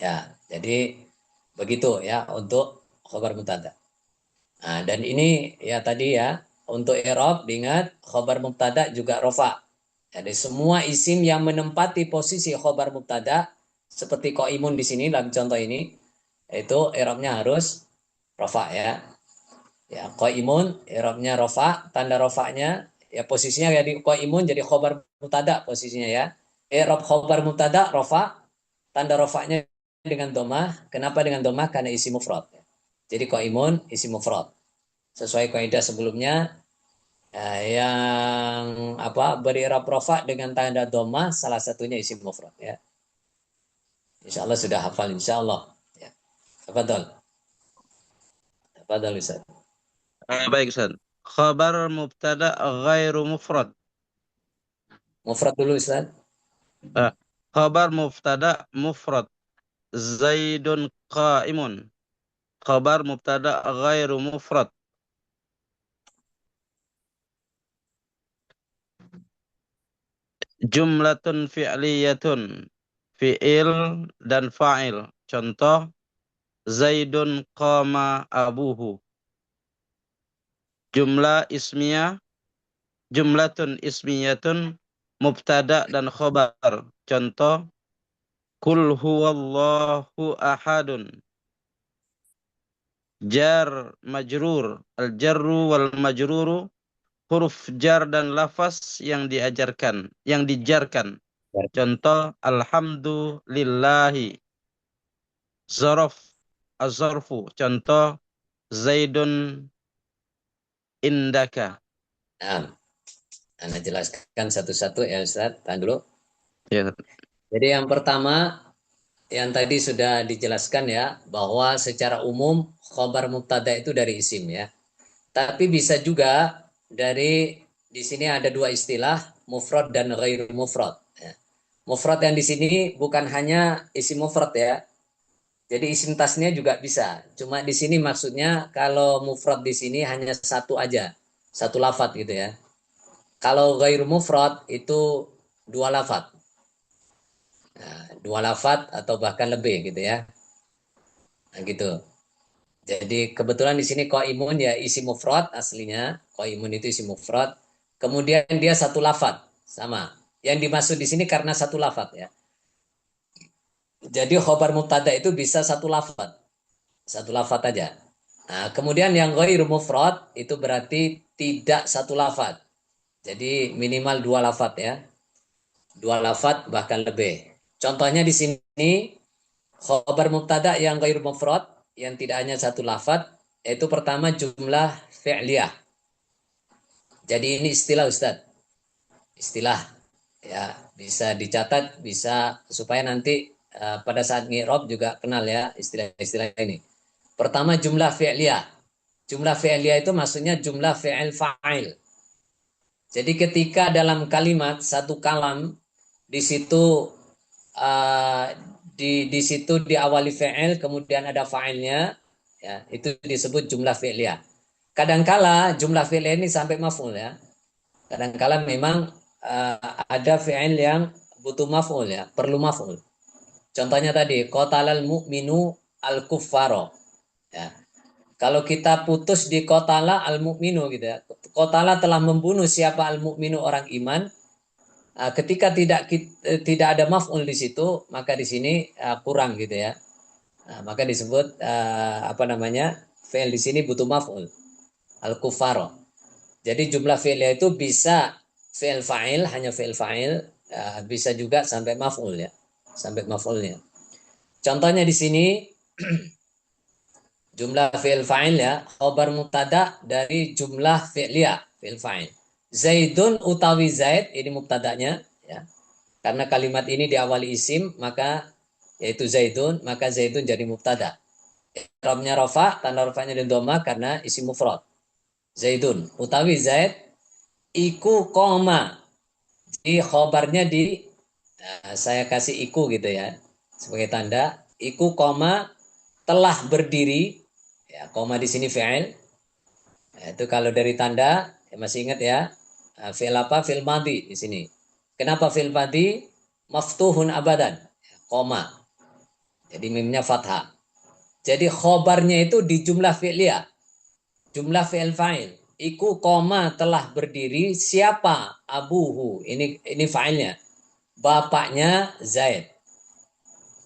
Ya, jadi begitu ya untuk khobar mubtada. Nah, dan ini ya tadi ya untuk i'rab diingat khobar mubtada juga rofa. Jadi semua isim yang menempati posisi khobar mubtada seperti qaimun di sini dalam contoh ini itu i'rabnya harus rofa ya. Ya, qaimun i'rabnya rofa, tanda rofanya ya posisinya ya di qaimun jadi khobar mubtada posisinya ya. I'rab khobar mubtada rofa, tanda rofanya dengan domah. Kenapa dengan domah? Karena isi mufrad. Jadi qaimun isi mufrad. Sesuai kaidah sebelumnya yang beri i'rab rofa dengan tanda domah salah satunya isi mufrad ya. Insyaallah sudah hafal insyaallah ya. Tafadhol. Tafadhol Ustaz. Baik, Ustaz. Khabar mubtada ghairu mufrad. Mufrad dulu Ustaz. Khabar mubtada mufrad. Zaidun qaimun. Khabar mubtada ghairu mufrad. Jumlatun fi'liyatun. Fi'il dan fa'il. Contoh, Zaidun qama abuhu. Jumlatun ismiyatun mubtada dan khobar. Contoh, Kul huwallahu ahadun. Jar majrur. Al-jarru wal majruru huruf jar dan lafaz yang dijarkan. Contoh, alhamdulillahi. Zaraf, az-zarfu. Contoh, Zaidun indaka. Nah, Anda jelaskan satu-satu ya Ustaz. Tahan dulu. Ya. Jadi yang pertama yang tadi sudah dijelaskan ya bahwa secara umum khobar mubtada itu dari isim ya. Tapi bisa juga dari di sini ada dua istilah mufrad dan ghairu mufrad. Ya. Mufrad yang di sini bukan hanya isim mufrad ya. Jadi isim tasnya juga bisa. Cuma di sini maksudnya kalau mufrad di sini hanya satu aja, satu lafadz gitu ya. Kalau ghairu mufrad itu dua lafadz. Nah, dua lafadz atau bahkan lebih gitu ya. Nah, gitu. Jadi kebetulan di sini qaimun ya isi mufrad aslinya. Qaimun itu isi mufrad. Kemudian dia satu lafadz sama. Yang dimaksud di sini karena satu lafadz ya. Jadi khobar mubtada itu bisa satu lafadz. Satu lafadz aja. Nah, kemudian yang ghairu mufrad itu berarti tidak satu lafadz. Jadi minimal dua lafadz ya. Dua lafadz bahkan lebih. Contohnya di sini khobar mubtada yang ghairu mufrad yang tidak hanya satu lafadz yaitu pertama jumlah fi'liyah. Jadi ini istilah Ustaz. Istilah ya bisa dicatat bisa supaya nanti pada saat ngi'rab juga kenal ya istilah-istilah ini. Pertama jumlah fi'liyah. Jumlah fi'liyah itu maksudnya jumlah fi'il fa'il. Jadi ketika dalam kalimat satu kalam di situ di situ diawali fi'il kemudian ada fa'ilnya ya itu disebut jumlah fi'liyah. Kadangkala jumlah fi'liyah ini sampai maf'ul ya. Kadangkala memang ada fi'il yang butuh maf'ul ya, perlu maf'ul. Contohnya tadi, qatalal mu'minu al-kuffaro. Ya. Kalau kita putus di qatala al-mu'minu gitu ya. Qatala telah membunuh siapa al-mu'minu orang iman. Ketika tidak ada maf'ul di situ, maka di sini kurang gitu ya. Maka disebut apa namanya? Fi'il di sini butuh maf'ul. Al-kuffaro. Jadi jumlah fi'ilnya itu bisa fi'il fa'il, hanya fi'il fa'il, bisa juga sampai maf'ul ya. Sampai maf'ulnya. Contohnya di sini jumlah fi'il fa'il ya, khabar mubtada dari jumlah fi'liyah, fi'il fa'il. Zaidun utawi Zaid, ini mubtadanya ya. Karena kalimat ini diawali isim, maka yaitu Zaidun, maka Zaidun jadi mubtada. I'rabnya rafa, tanda rafanya dan dhamma karena isim mufrad. Zaidun utawi Zaid iku koma. Jadi khabarnya saya kasih iku gitu ya sebagai tanda. Iku koma telah berdiri ya, koma di sini fi'il. Itu kalau dari tanda ya masih ingat ya, fi'il apa? Fi'il madhi di sini. Kenapa fi'il madhi? Maftuhun abadan. Koma. Jadi mimnya fathah. Jadi khobarnya itu di jumlah fi'liyah. Jumlah fi'il fa'il. Iku koma telah berdiri siapa? Abuhu. Ini fa'ilnya. Bapaknya Zaid.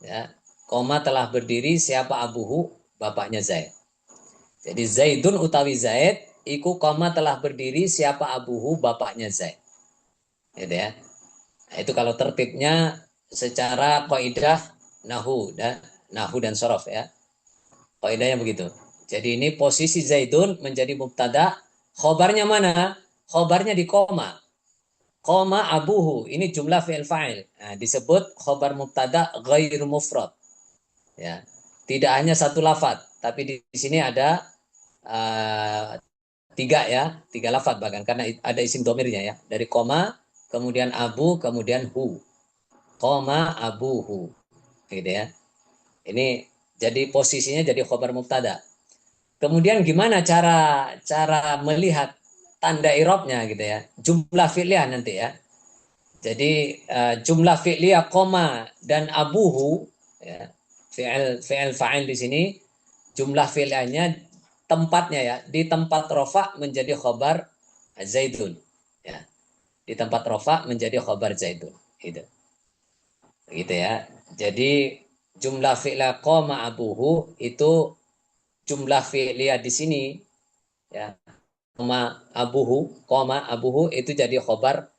Ya. Koma telah berdiri siapa abuhu? Bapaknya Zaid. Jadi Zaidun utawi Zaid, iku koma telah berdiri siapa abuhu? Bapaknya Zaid. Gitu ya. Nah, itu kalau tertibnya secara kaidah nahu dan sorof ya. Kaidahnya begitu. Jadi ini posisi Zaidun menjadi mubtada, khobarnya mana? Khobarnya di koma. Koma abuhu, ini jumlah fi'il fa'il. Nah, disebut khobar mubtada ghairu mufrad. Ya. Tidak hanya satu lafad, tapi di sini ada tiga lafad bahkan karena ada isim domirnya ya. Dari koma, kemudian abu, kemudian hu. Koma abuhu. Gitu ya. Ini jadi posisinya jadi khobar mubtada. Kemudian gimana cara melihat tanda irobnya gitu ya. Jumlah fi'liyah nanti ya. Jadi jumlah fi'liyah koma dan abuhu ya. Fi'il fa'il di sini jumlah fi'liyahnya tempatnya ya. Di tempat rofa menjadi khobar zaidun ya. Di tempat rofa menjadi khobar zaidun gitu. Gitu ya. Jadi jumlah fi'liyah koma abuhu itu jumlah fi'liyah di sini ya koma abuhu itu jadi khobar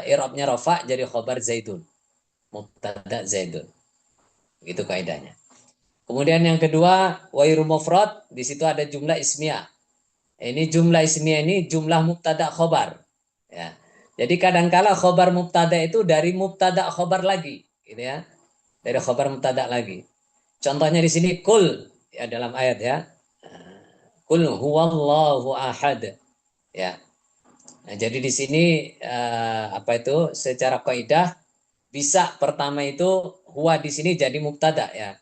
i'rabnya rafa jadi khobar zaidun mubtada zaidun itu kaidahnya. Kemudian yang kedua wairu mufrad, di situ ada jumlah ismiyah. Ini jumlah ismiyah ini jumlah mubtada khobar ya. Jadi kadangkala khobar mubtada itu dari mubtada khobar lagi gitu ya, dari khobar mubtada lagi. Contohnya di sini kul ya, dalam ayat ya, kul huwallahu ahad ya. Nah, jadi di sini apa itu secara kaidah bisa pertama itu huwa di sini jadi mubtada ya.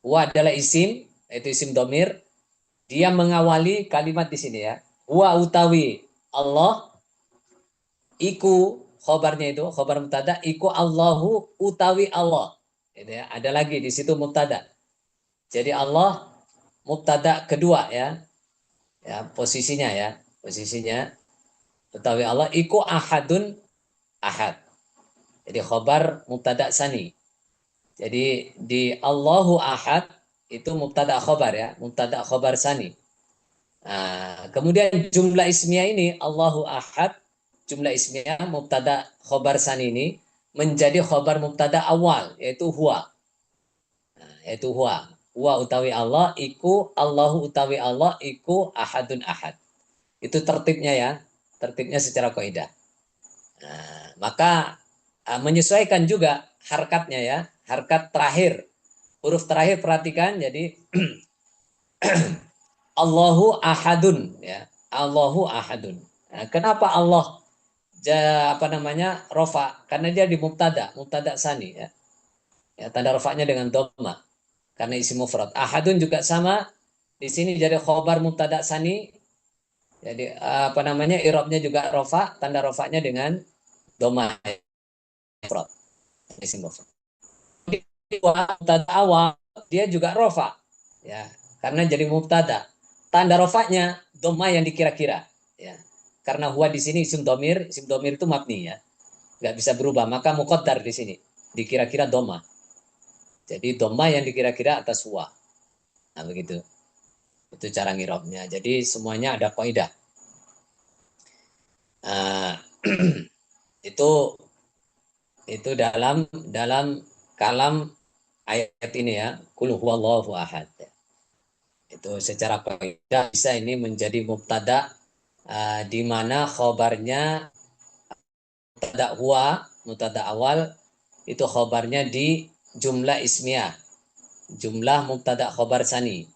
Huwa adalah isim, itu isim domir. Dia mengawali kalimat di sini ya. Huwa utawi Allah, iku khobarnya itu khobar mubtada, iku Allahu utawi Allah. Gitu ya. Ada lagi di situ mubtada. Jadi Allah mubtada kedua ya. Ya, posisinya ya. Posisinya utawi Allah iku ahadun ahad. Jadi khobar mubtada sani. Jadi di Allahu ahad itu mubtada khobar ya, mubtada khobar sani. Nah, kemudian jumlah ismiyah ini Allahu ahad, jumlah ismiyah mubtada khobar sani ini menjadi khobar mubtada awal yaitu huwa. Nah, yaitu huwa. Huwa utawi Allah, iku Allahu utawi Allah, iku ahadun ahad. Itu tertibnya ya, tertibnya secara kaidah. Nah, maka menyesuaikan juga harkatnya ya, harkat terakhir, huruf terakhir perhatikan. Jadi Allahu ahadun ya, Allahu ahadun. Nah, kenapa Allah apa namanya rofa? Karena dia di mubtada sani ya. Ya, tanda rofanya dengan dhamma karena isim mufrad. Ahadun juga sama di sini jadi khobar mubtada sani. Jadi apa namanya i'rabnya juga rofa, tanda rofanya dengan dhamma mufrad. Isim mufrad. mubtada awal dia juga rofa, ya, karena jadi mubtada. Tanda rofanya doma yang dikira-kira, ya. Karena huwa di sini isim domir itu mabni, ya, nggak bisa berubah, maka muqaddar di sini dikira-kira doma. Jadi doma yang dikira-kira atas huwa. Nah begitu. Itu cara ngirobnya. Jadi semuanya ada kaidah. Uh, itu dalam kalam ayat ini, ya, qul huwallahu ahad. Itu secara kaidah bisa ini menjadi mubtada, di mana khobarnya mubtada huwa, mubtada awal itu khobarnya di jumlah ismiyah, jumlah mubtada khobar sani.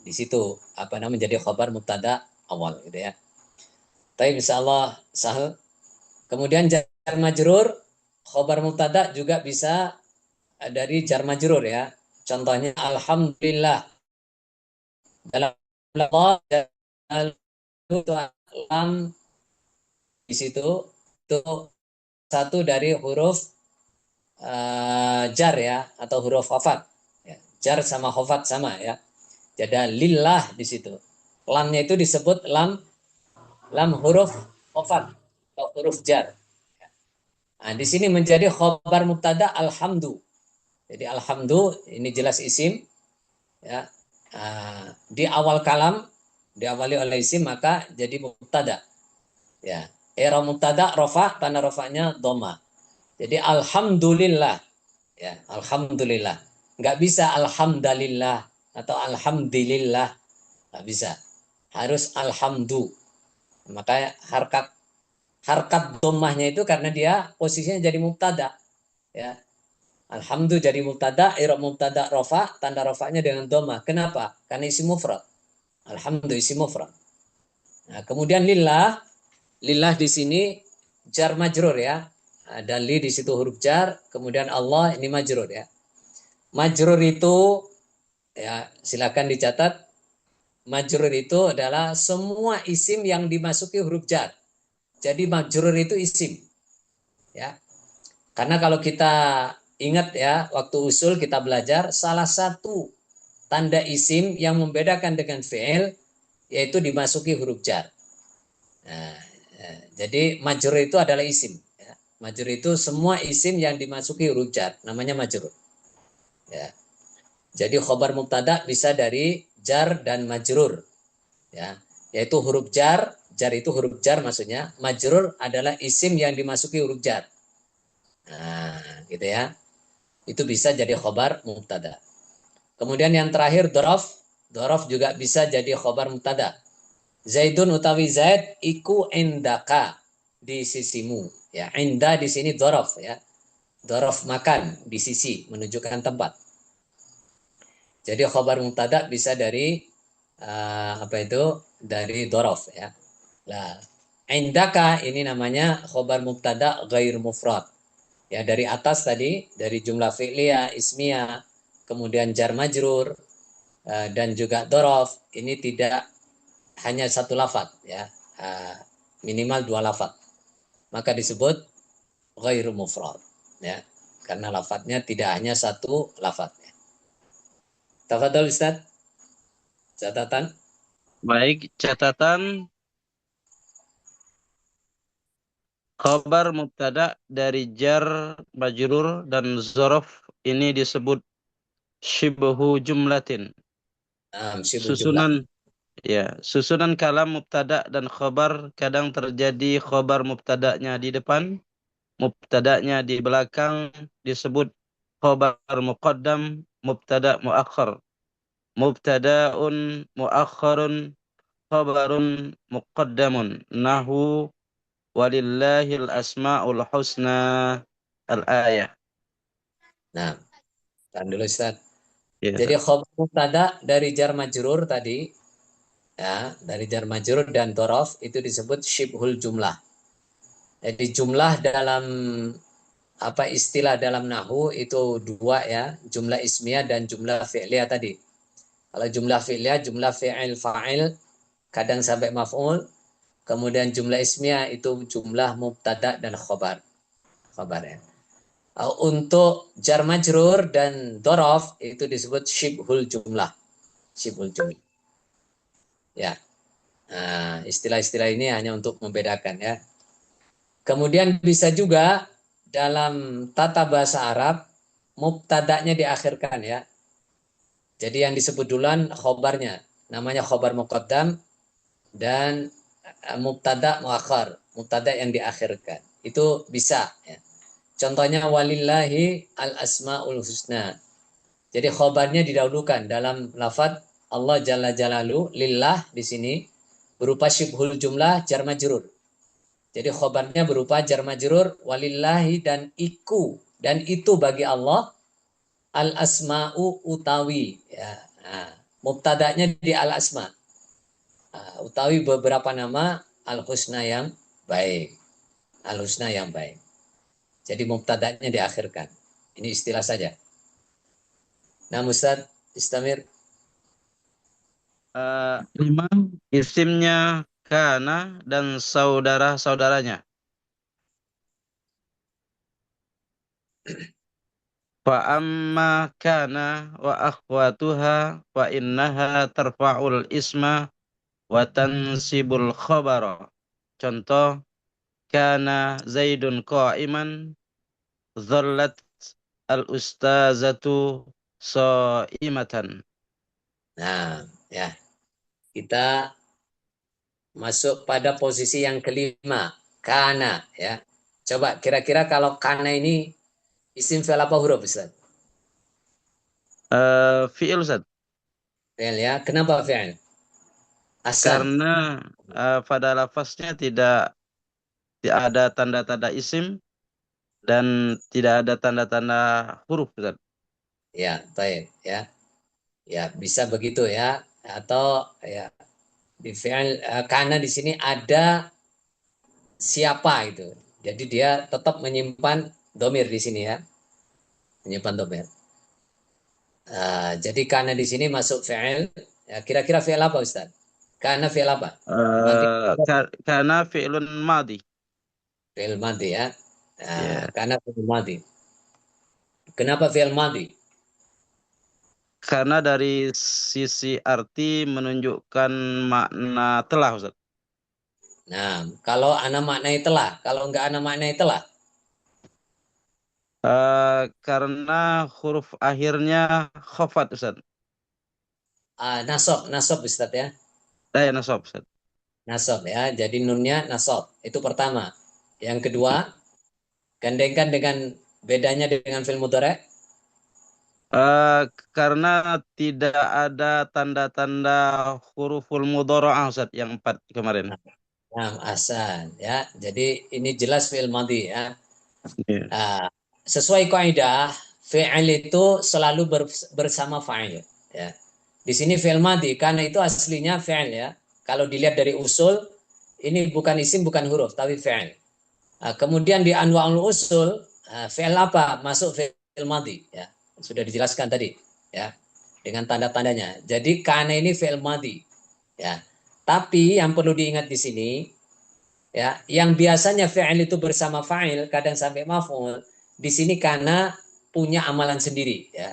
Di situ menjadi khobar mubtada awal, gitu ya. Tapi insyaallah sahal. Kemudian jar majrur khobar mubtada juga bisa dari jar majrur, ya. Contohnya alhamdulillah. Dalam lam di situ itu satu dari huruf jar, ya, atau huruf khafat, ya. Jar sama khafat sama, ya. Jadi lillah di situ. Lamnya itu disebut lam huruf khafat atau huruf jar. Nah, di sini menjadi khobar mubtada alhamdu. Jadi alhamdu ini jelas isim, ya. Di awal kalam diawali oleh isim, maka jadi mubtada, ya. Era mubtada rofa, tanda rofanya doma. Jadi alhamdulillah, ya, alhamdulillah. Nggak bisa alhamdulillah atau alhamdulillah, nggak bisa. Harus alhamdu. Maka harkat domahnya itu karena dia posisinya jadi mubtada, ya. Alhamdu jadi mubtada, i'rab mubtada rofa, tanda rofanya dengan domah. Kenapa? Karena isim mufrad. Alhamdu isim mufrad. Nah, kemudian lillah di sini jar majrur, ya. Ada li di situ huruf jar, kemudian Allah ini majrur, ya. Majrur itu, ya, silakan dicatat. Majrur itu adalah semua isim yang dimasuki huruf jar. Jadi majrur itu isim, ya. Karena kalau kita ingat, ya, waktu usul kita belajar salah satu tanda isim yang membedakan dengan fi'il yaitu dimasuki huruf jar. Nah, jadi majrur itu adalah isim, ya. Majrur itu semua isim yang dimasuki huruf jar, namanya majrur, ya. Jadi khobar mubtada bisa dari jar dan majrur, ya, yaitu huruf jar. Jar itu huruf jar maksudnya, majrur adalah isim yang dimasuki huruf jar. Nah, gitu, ya. Itu bisa jadi khobar mubtada. Kemudian yang terakhir dorof. Dorof juga bisa jadi khobar mubtada. Zaidun utawi Zaid iku indaka, di sisimu, ya. Inda di sini dorof, ya. Dorof makan, di sisi, menunjukkan tempat. Jadi khobar mubtada bisa dari dari dorof, ya. Nah, indaka ini namanya khobar mubtada ghair mufrad. Ya, dari atas tadi, dari jumlah fi'liyah, ismiyah, kemudian jar majrur, dan juga dorof, ini tidak hanya satu lafaz, ya, minimal dua lafaz. Maka disebut ghairu mufrad, ya, karena lafaznya tidak hanya satu lafaz. Tafadhol Ustaz, catatan. Baik, catatan khabar mubtada dari jar majrur dan zorof ini disebut syibhu jumlatin. Syibu jumlah. Susunan kalam mubtada dan khabar kadang terjadi khabar mubtadanya di depan, mubtadanya di belakang, disebut khabar muqaddam, mubtada muakhar. Mubtadaun muakharun, khabarun muqaddamun. Nahu walillahil asma'ul husna, al-ayah. Nah, tahan dulu Ustaz. Ya, Jadi khabar mubtada dari jar majrur tadi, ya, dari jar majrur dan dorof itu disebut syibhul jumlah. Jadi jumlah dalam istilah dalam nahu itu dua, ya, jumlah ismiyah dan jumlah fi'liyah tadi. Kalau jumlah fi'liyah, jumlah fi'il fa'il kadang sampai maf'ul. Kemudian jumlah ismiyah itu jumlah mubtada dan khobar. Ya. Untuk jar majrur dan dorof itu disebut syibhul jumlah. Syibhul jumlah. Ya. Nah, istilah-istilah ini hanya untuk membedakan ya. Kemudian bisa juga dalam tata bahasa Arab mubtada'nya diakhirkan ya. Jadi yang disebut duluan khobarnya, namanya khobar muqaddam, dan mubtada muakhar, mubtada yang diakhirkan. Itu bisa ya. Contohnya walillahi al-asmaul husna. Jadi khobarnya didahulukan dalam lafaz Allah Jalla Jalalu, lillah di sini berupa syibhul jumlah jar majrur. Jadi khobarnya berupa jar majrur walillahi dan iku, dan itu bagi Allah al asma'u utawi ya. Nah, mubtadanya di al asma. Utawi beberapa nama al husna yang baik. Al husna yang baik. Jadi mubtadanya diakhirkan. Ini istilah saja. Nah, Ustaz Istamir. Lima, isimnya kana dan saudara-saudaranya. Fa amma kana wa akhwatuha fa innaha tarfa'ul isma wa tansibul khabara. Contoh, kana Zaidun qa'iman, dhallat al-ustazatu sha'imatan. Nah, ya. Kita masuk pada posisi yang kelima, kana ya. Coba kira-kira kalau kana ini isim fi'il apa huruf, Ustaz? Fi'il, Ustaz. Fi'il ya. Kenapa fi'il? Asal. Karena pada lafaznya tidak ada tanda-tanda isim dan tidak ada tanda-tanda huruf, Ustaz. Ya, baik ya. Ya, bisa begitu ya. Atau ya di fi'il kana di sini ada siapa itu. Jadi dia tetap menyimpan domir di sini ya. Menyimpan domir. Jadi kana di sini masuk fi'il. Ya, kira-kira fi'il apa, Ustaz? Kana fi'il apa? Mati. Karena fi'lun madi. Fi'il madi ya. Ya. Kana fi'il madi. Kenapa fi'il madi? Karena dari sisi arti menunjukkan makna telah, Ustaz. Nah, kalau ana maknai telah, kalau enggak ana maknai telah. Karena huruf akhirnya khafat, Ustaz. Nasob Ustaz ya. Ya, nasab, Ustaz. Nasob ya. Jadi nunnya nasob. Itu pertama. Yang kedua, gandengkan dengan bedanya dengan fi'il mudhari'. Karena tidak ada tanda-tanda huruful mudhara'ah, Ustaz, yang 4 kemarin. Nah, asan ya. Jadi ini jelas fi'il madhi ya. Iya. Sesuai kaidah, fi'il itu selalu bersama fa'il ya. Di sini fi'il madhi karena itu aslinya fi'il ya. Kalau dilihat dari usul, ini bukan isim bukan huruf tapi fi'il. Kemudian di anwa'ul usul, fi'il apa? Masuk fi'il madhi ya. Sudah dijelaskan tadi ya. Dengan tanda-tandanya. Jadi kana ini fi'il madhi ya. Tapi yang perlu diingat di sini ya, yang biasanya fi'il itu bersama fa'il kadang sampai maf'ul, di sini karena punya amalan sendiri ya.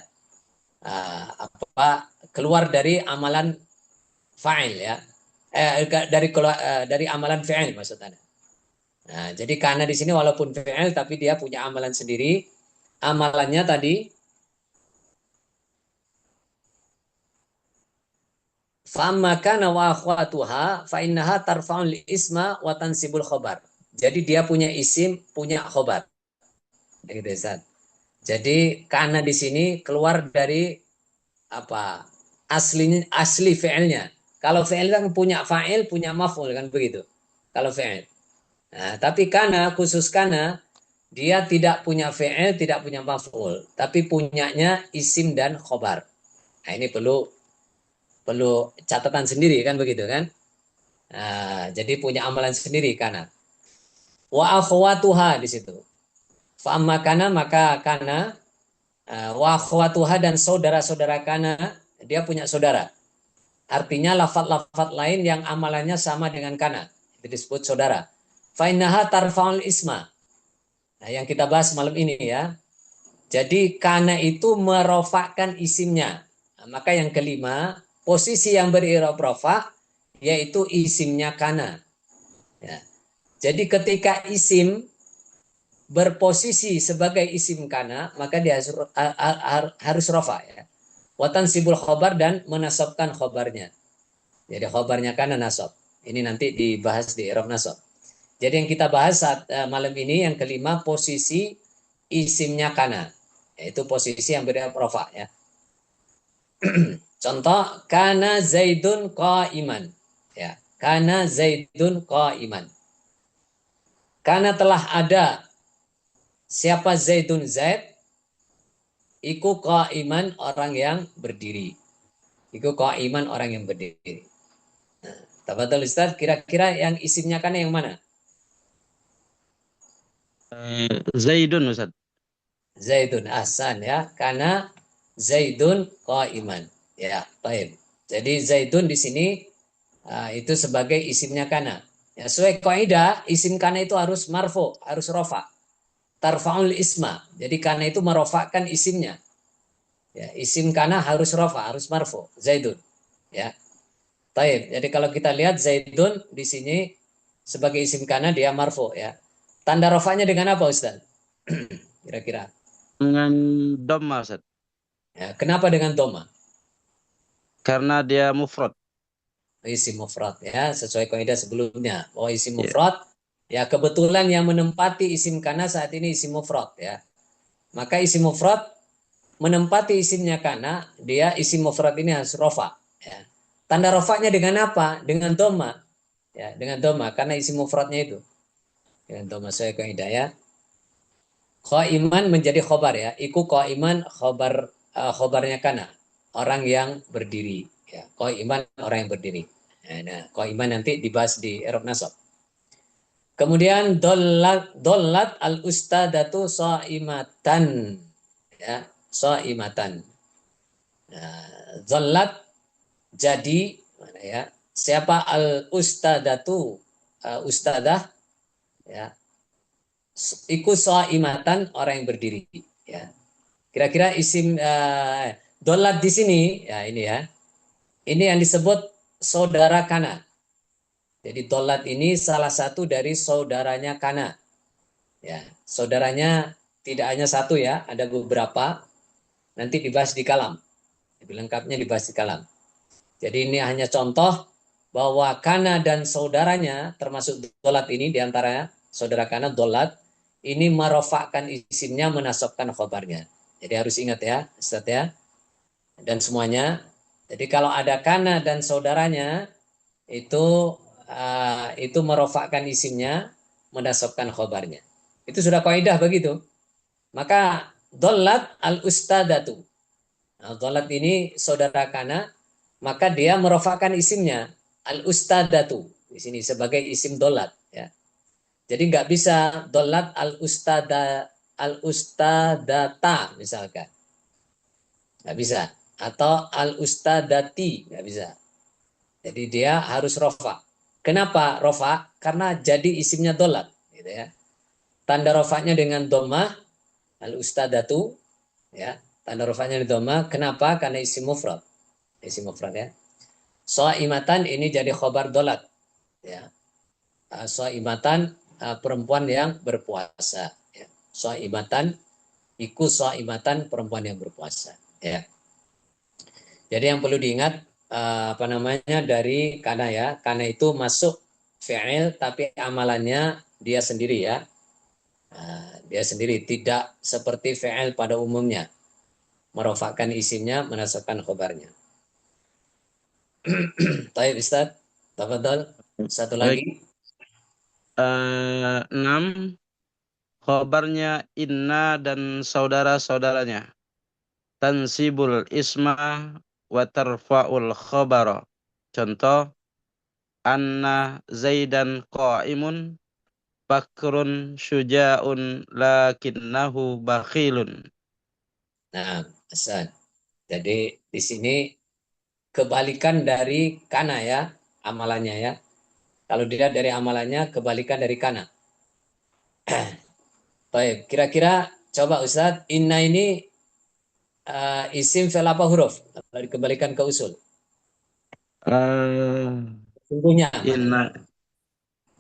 Keluar dari amalan fa'il ya. Dari amalan fi'il maksudnya. Nah, jadi karena di sini walaupun fi'il tapi dia punya amalan sendiri. Amalannya tadi famma kana wa akhwatuha fa innaha tarfa'ul isma wa tansibul khobar. Jadi dia punya isim, punya khobar. Gitu, Ustaz. Jadi karena di sini keluar dari apa? Asli fi'ilnya. Kalau fi'il kan punya fa'il, punya maf'ul kan begitu. Kalau fi'il. Nah, tapi karena khusus karena dia tidak punya fi'il, tidak punya maf'ul, tapi punyanya isim dan khobar. Nah, ini perlu catatan sendiri kan begitu kan? Nah, jadi punya amalan sendiri karena wa akhwatuha di situ. Fa amma kana maka kana wa akhwatuha dan saudara-saudara kana dia punya saudara. Artinya lafat-lafat lain yang amalannya sama dengan kana itu disebut saudara. Fa innaha tarfa'ul isma. Nah, yang kita bahas malam ini ya. Jadi kana itu merofakkan isimnya. Nah, maka yang kelima, posisi yang berirob rofa yaitu isimnya kana. Ya. Jadi ketika isim berposisi sebagai isim kana, maka dia harus rofa ya. Watan sibul khobar dan menasabkan khobarnya. Jadi khobarnya kana nasab. Ini nanti dibahas di i'rab nasab. Jadi yang kita bahas saat malam ini yang kelima posisi isimnya kana, yaitu posisi yang berirob rofa ya. Contoh kana Zaidun qaiman. Ya, kana Zaidun qaiman. Karena telah ada siapa Zaidun Zaid, iku qaiman orang yang berdiri. Iku qaiman orang yang berdiri. Nah, tafadhol Ustaz, kira-kira yang isimnya kana yang mana? Zaidun Ustaz. Zaidun ahsan ya, karena Zaidun qaiman. Ya, baik. Jadi Zaidun di sini itu sebagai isimnya kana. Ya, sesuai kaidah isim kana itu harus marfu, harus rofa. Tarfa'ul isma. Jadi kana itu merofakkan isimnya. Ya, isim kana harus rofa, harus marfu. Zaidun. Ya. Taib. Jadi kalau kita lihat Zaidun di sini sebagai isim kana dia marfu ya. Tanda rofanya dengan apa Ustaz? Kira-kira. Dengan dhamma Ustaz. Ya, kenapa dengan doma? Karena dia mufrad. Isim mufrad ya, sesuai kaidah sebelumnya. Oh, isim Ya. mufrad ya kebetulan yang menempati isim kana saat ini isim mufrad ya. Maka isim mufrad menempati isimnya kana, dia isim mufrad ini harus rofa. Ya. Tanda rofanya dengan apa? Dengan doma. Ya, dengan doma karena isim mufradnya itu. Dengan doma saya kaidah ya. Qaiman menjadi khobar ya. Iku qaiman khobarnya kana. Orang yang berdiri. Ya, qaiman orang yang berdiri. Nah, qaiman nanti dibahas di i'rab nasab. Kemudian dollat al ustadatu shaimatan. Ya, shaimatan. Nah, dollat jadi mana ya? Siapa al ustadatu ustadah ya. Iku shaimatan orang yang berdiri ya. Kira-kira isim dolat di sini ya ini ya. Ini yang disebut saudara kana. Jadi dolat ini salah satu dari saudaranya kana. Ya, saudaranya tidak hanya satu ya, ada beberapa. Nanti dibahas di kalam. Lebih lengkapnya dibahas di kalam. Jadi ini hanya contoh bahwa kana dan saudaranya termasuk dolat ini diantaranya saudara kana dolat ini merofakkan isimnya menasabkan khobarnya. Jadi harus ingat ya Ustaz ya dan semuanya. Jadi kalau ada kana dan saudaranya itu merofakkan isimnya menasabkan khobarnya. Itu sudah kaidah begitu. Maka dolat al ustadatu. Nah, dolat ini saudara kana maka dia merofakkan isimnya al ustadatu di sini sebagai isim dolat ya. Jadi nggak bisa dolat al ustadata misalkan nggak bisa atau al ustadati nggak bisa. Jadi dia harus rofa. Kenapa rofa? Karena jadi isimnya dolat gitu ya. Tanda rofanya dengan domah al ustadatu ya. Tanda rofanya di domah. Kenapa? Karena isim mufrad. Isim mufrad ya. So'imatan ini jadi khobar dolat ya. So'imatan perempuan yang berpuasa ya. So'imatan iku so'imatan perempuan yang berpuasa ya. Jadi yang perlu diingat apa namanya dari kana ya. Kana itu masuk fi'il tapi amalannya dia sendiri ya. Dia sendiri tidak seperti fi'il pada umumnya. Merofakkan isimnya, menasabkan khobarnya. Taib Ustaz, tafadhol. Satu Baik. lagi. 6. Khobarnya inna dan saudara-saudaranya. Tansibul isma wa tarfa'ul khabara. Contoh, anna zaidan qa'imun, bakrun syuja'un lakinnahu bakhilun. Nah, Ustaz. Jadi di sini kebalikan dari kana ya, amalannya ya. Kalau dilihat dari amalannya, kebalikan dari kana. Baik, kira-kira Coba Ustaz, inna ini isim fi'il apa huruf? Kalau dikembalikan ke usul. Eh, Sungguhnya maknanya. inna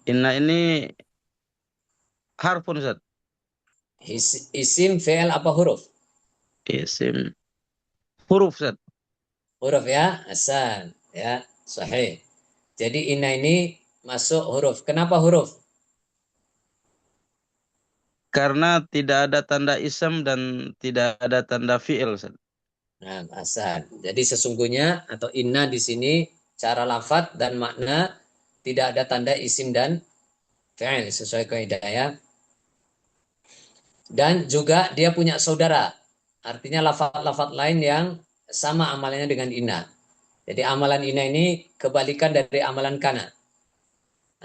inna ini harfun Ustaz. Isim fi'il apa huruf? Isim huruf Ustaz. Huruf ya, asal ya, sahih. Jadi inna ini masuk huruf. Kenapa huruf? Karena tidak ada tanda ism dan tidak ada tanda fi'il Ustaz. Nah, asal. Jadi sesungguhnya atau inna di sini cara lafadz dan makna tidak ada tanda isim dan fi'il sesuai kaidah ya. Dan juga dia punya saudara. Artinya lafadz-lafadz lain yang sama amalannya dengan inna. Jadi amalan inna ini kebalikan dari amalan kana.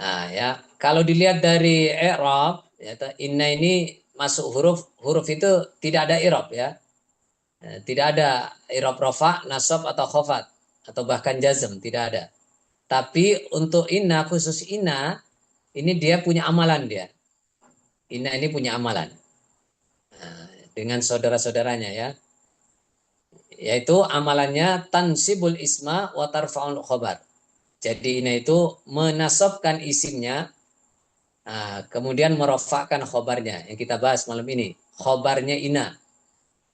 Nah, ya, kalau dilihat dari i'rab, ya, inna ini masuk huruf itu tidak ada i'rab ya. Tidak ada i'rab rafa, nasab atau khafat atau bahkan jazm, tidak ada. Tapi untuk inna, khusus inna, ini dia punya amalan dia. Inna ini punya amalan. Nah, dengan saudara-saudaranya ya. Yaitu amalannya tansibul isma wa tarfa'ul khobar. Jadi inna itu menasabkan isimnya, kemudian merofakkan khobarnya. Yang kita bahas malam ini. Khobarnya inna.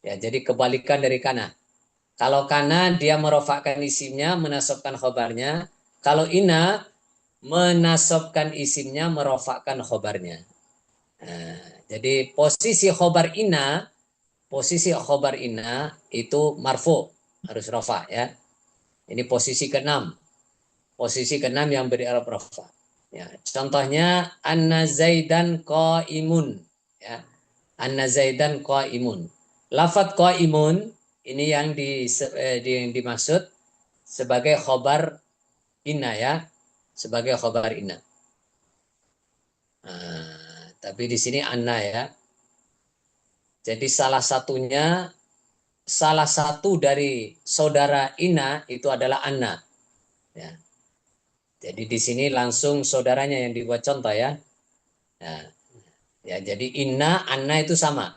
Ya, jadi kebalikan dari kana. Kalau kana dia merofakkan isimnya, menasabkan khobarnya. Kalau inna menasabkan isimnya, merofakkan khobarnya. Nah, jadi posisi khobar inna itu marfu, harus rofa ya. Ini posisi keenam. Posisi keenam yang beri i'rab rafa. Ya, contohnya anna zaidan qaimun ya. Anna zaidan qaimun. Lafadz qaimun ini yang dimaksud sebagai khobar inna ya, sebagai khobar inna. Nah, tapi di sini anna ya. Jadi salah satu dari saudara inna itu adalah anna. Ya. Jadi di sini langsung saudaranya yang dibuat contoh ya. Nah, ya jadi inna, anna itu sama.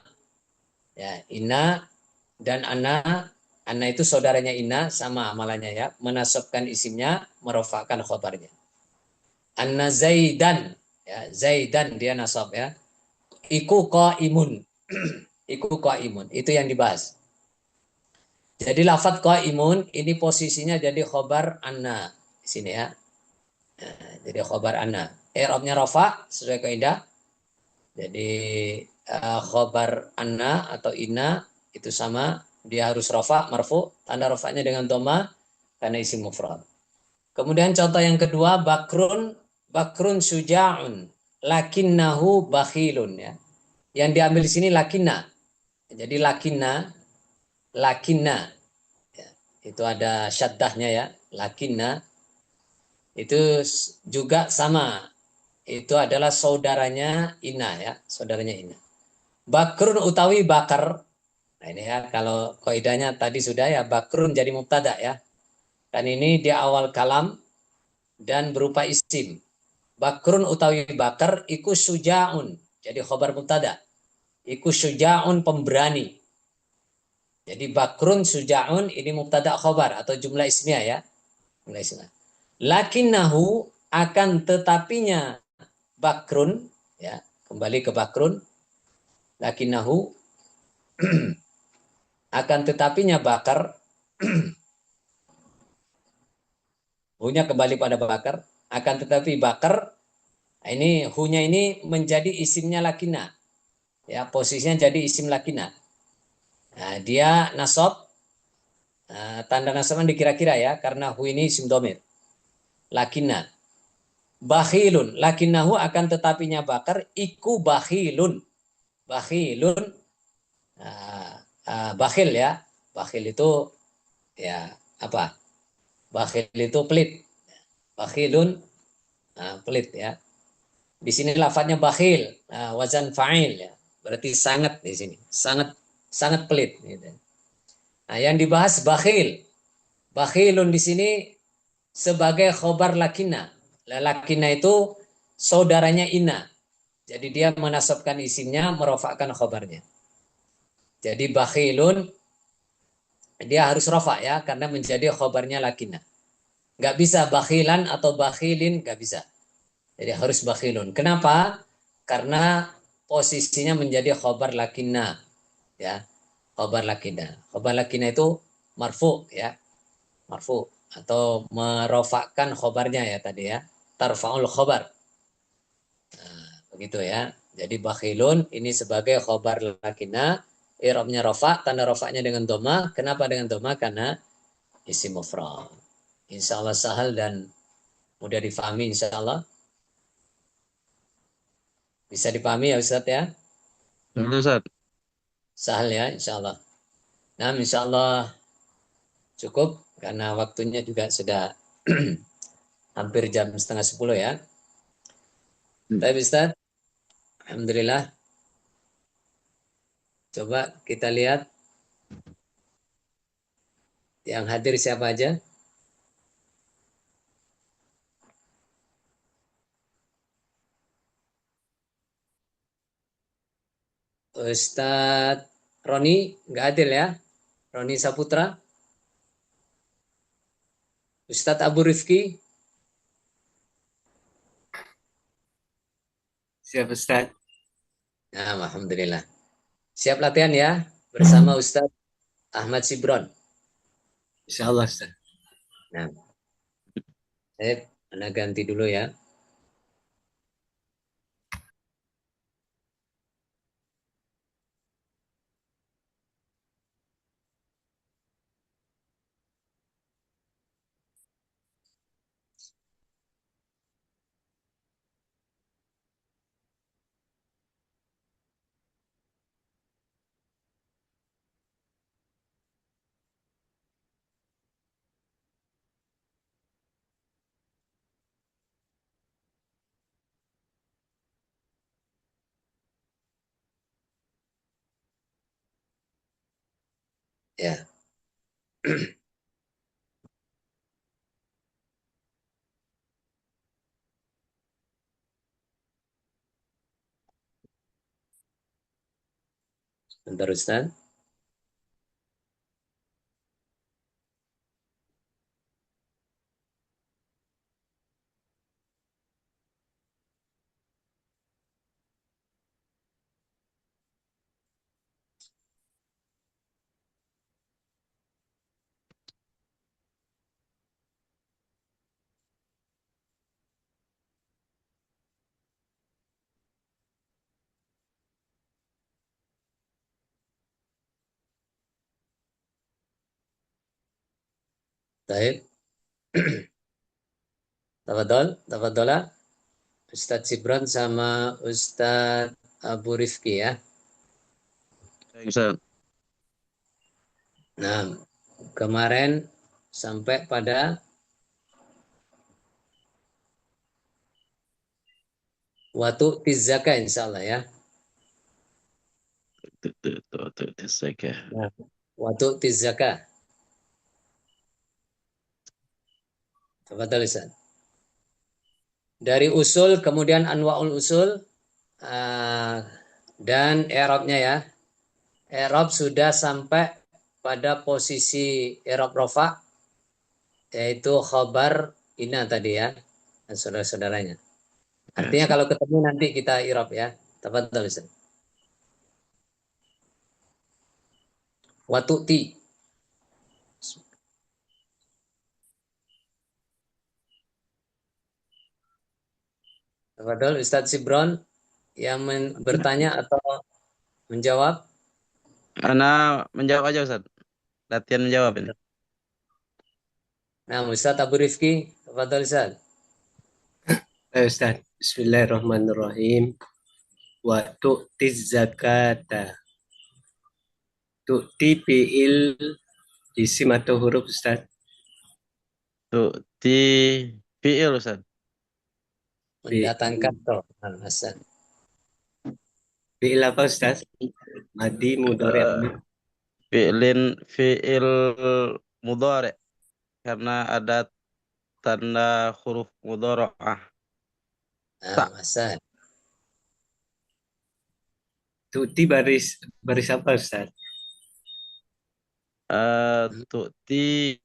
Ya, inna dan anna itu saudaranya inna sama amalannya ya. Menasabkan isimnya, merofakkan khobarnya. Anna zaidan, ya zaidan dia nasab ya. Iku qaimun. Iku qaimun. Itu yang dibahas. Jadi lafadz qaimun ini posisinya jadi khobar anna di sini ya. Nah, jadi khobar anna. I'rabnya rafa sesuai kaidah. Jadi khobar anna atau inna itu sama, dia harus rafa marfu, tanda rafanya dengan dhamma karena isim mufrad. Kemudian contoh yang kedua bakrun syuja'un lakinnahu bakhilun ya. Yang diambil di sini lakinna. Jadi lakinna ya, itu ada syaddahnya ya, lakinna itu juga sama, itu adalah saudaranya inna ya, saudaranya inna. Bakrun utawi bakar, nah ini ya, kalau kaidahnya tadi sudah ya, bakrun jadi mubtada ya, dan ini di awal kalam dan berupa isim. Bakrun utawi bakar iku syuja'un, jadi khobar mubtada, iku syuja'un pemberani. Jadi bakrun syuja'un ini mubtada khobar atau jumlah ismiyah ya. Jumlah ismiyah. Lakinnahu akan tetapinya bakrun ya, kembali ke bakrun. Lakinnahu akan tetapinya bakar hunya kembali pada bakar, akan tetapi bakar ini hunya ini menjadi isimnya lakinna. Ya, posisinya jadi isim lakinna. Nah, dia nasab, tanda nasabnya dikira-kira ya, karena hu ini isim domir. Lakinna. Bakhilun. Lakinnahu akan tetapinya bakar, iku bakhilun. Bakhilun. Bakhil ya. Bakhil itu ya apa? Bakhil itu pelit. Bakhilun pelit ya. Di sini lafadznya bakhil, wazan fa'il ya. Berarti sangat di sini. Sangat pelit gitu. Nah, yang dibahas bakhil. Bakhilun di sini sebagai khobar lakinna. Lakinna itu saudaranya inna. Jadi dia menasabkan isimnya, merofakkan khobarnya. Jadi bakhilun dia harus rafa ya karena menjadi khobarnya lakinah. Nggak bisa bakhilan atau bakhilin, nggak bisa. Jadi harus bakhilun. Kenapa? Karena posisinya menjadi khobar lakinah ya. Khobar lakinah. Khobar lakinah itu marfu ya. Marfu atau merofakkan khobarnya ya tadi ya. Tarfa'ul khobar. Nah, begitu ya. Jadi bakhilun ini sebagai khobar lakinah. I'rabnya rofa, tanda rofaknya dengan doma. Kenapa dengan doma? Karena isim mufrad. Insya Allah sahal dan mudah difahami insya Allah. Bisa dipahami ya Ustaz ya? Betul, Ustaz. Sahal ya insya Allah. Nah insya Allah cukup karena waktunya juga sudah hampir jam setengah 10 ya. Tapi Ustaz, Alhamdulillah. Coba kita lihat yang hadir siapa aja. Ustadz Roni nggak hadir ya? Roni Saputra. Ustadz Abu Rifki. Siap Ustaz. Nah, Alhamdulillah. Siap latihan ya bersama Ustadz Ahmad Sibron. Insya Allah Ustaz. Nah, saya ganti dulu ya. Ya, bentar Ustadz. Baik. Tafadhol, tafadhola. Ustadz Sibron sama Ustadz Abu Rifki ya. Baik, Ustaz. Nah, kemarin sampai pada waktu tizaka insya Allah ya. Zakah. Nah, waktu tizaka. Tafadhol Ustaz. Dari usul kemudian anwaul usul dan i'rabnya ya. I'rab sudah sampai pada posisi i'rab rofa yaitu khabar ina tadi ya dan saudara-saudaranya. Artinya kalau ketemu nanti kita i'rab ya. Tafadhol Ustaz. Watu'ti. Tafadhol Ustaz Sibron yang bertanya atau menjawab. Ana menjawab aja, Ustaz. Latihan menjawab ini. Nah, Ustaz Abu Rifki, tafadhol Ustaz. Ustaz. Bismillahirrahmanirrahim. Wa tu'tiz zakata. Tu'ti fi'il isim atau huruf Ustaz. Tu'ti fi'il, Ustaz. Mendatangkan toh Ustaz. Fi'il apa Ustaz? Madi, mudhari, Fi'il mudhari karena ada tanda huruf mudhara'ah. Nah, Ustaz. Tu'ti baris apa Ustaz? Tu'ti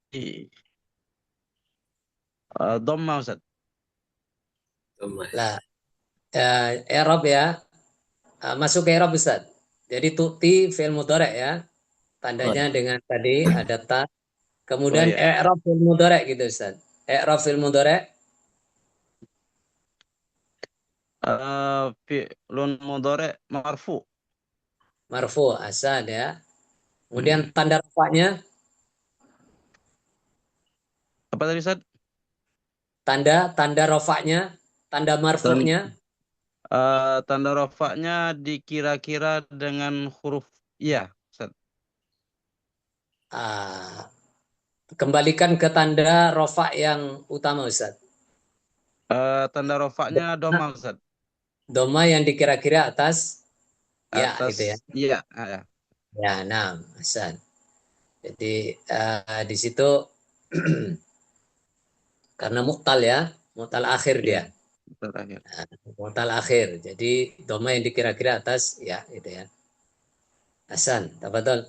dhamma Ustaz. Thomas. Lah, i'rab ya. Masuk ke i'rab Ustaz. Jadi tu'ti fi'il mudhari' ya. Tandanya dengan tadi ada ta. Oh Kemudian ya. i'rab fi'il mudhari' gitu Ustaz. I'rab fi'il mudhari' Fi'lun mudhari' marfu. marfu asad ya. Kemudian Hmm. tanda rafa'nya, Apa tadi Ustaz? tanda rafa'nya, tanda Dan marfu'nya. tanda rofaknya dikira-kira dengan huruf iya Ustaz. Ah, kembalikan ke tanda rafa' yang utama Ustaz. Tanda rofaknya dhamma Ustaz. Doma yang dikira-kira atas ya Atas gitu ya. iya. Ya. Ya, nah, asad. Jadi di situ karena muktal ya, muktal akhir Iya. dia. Terakhir. Nah, muktal akhir. Jadi doma yang dikira-kira atas ya gitu ya. Hasan, tafadhol.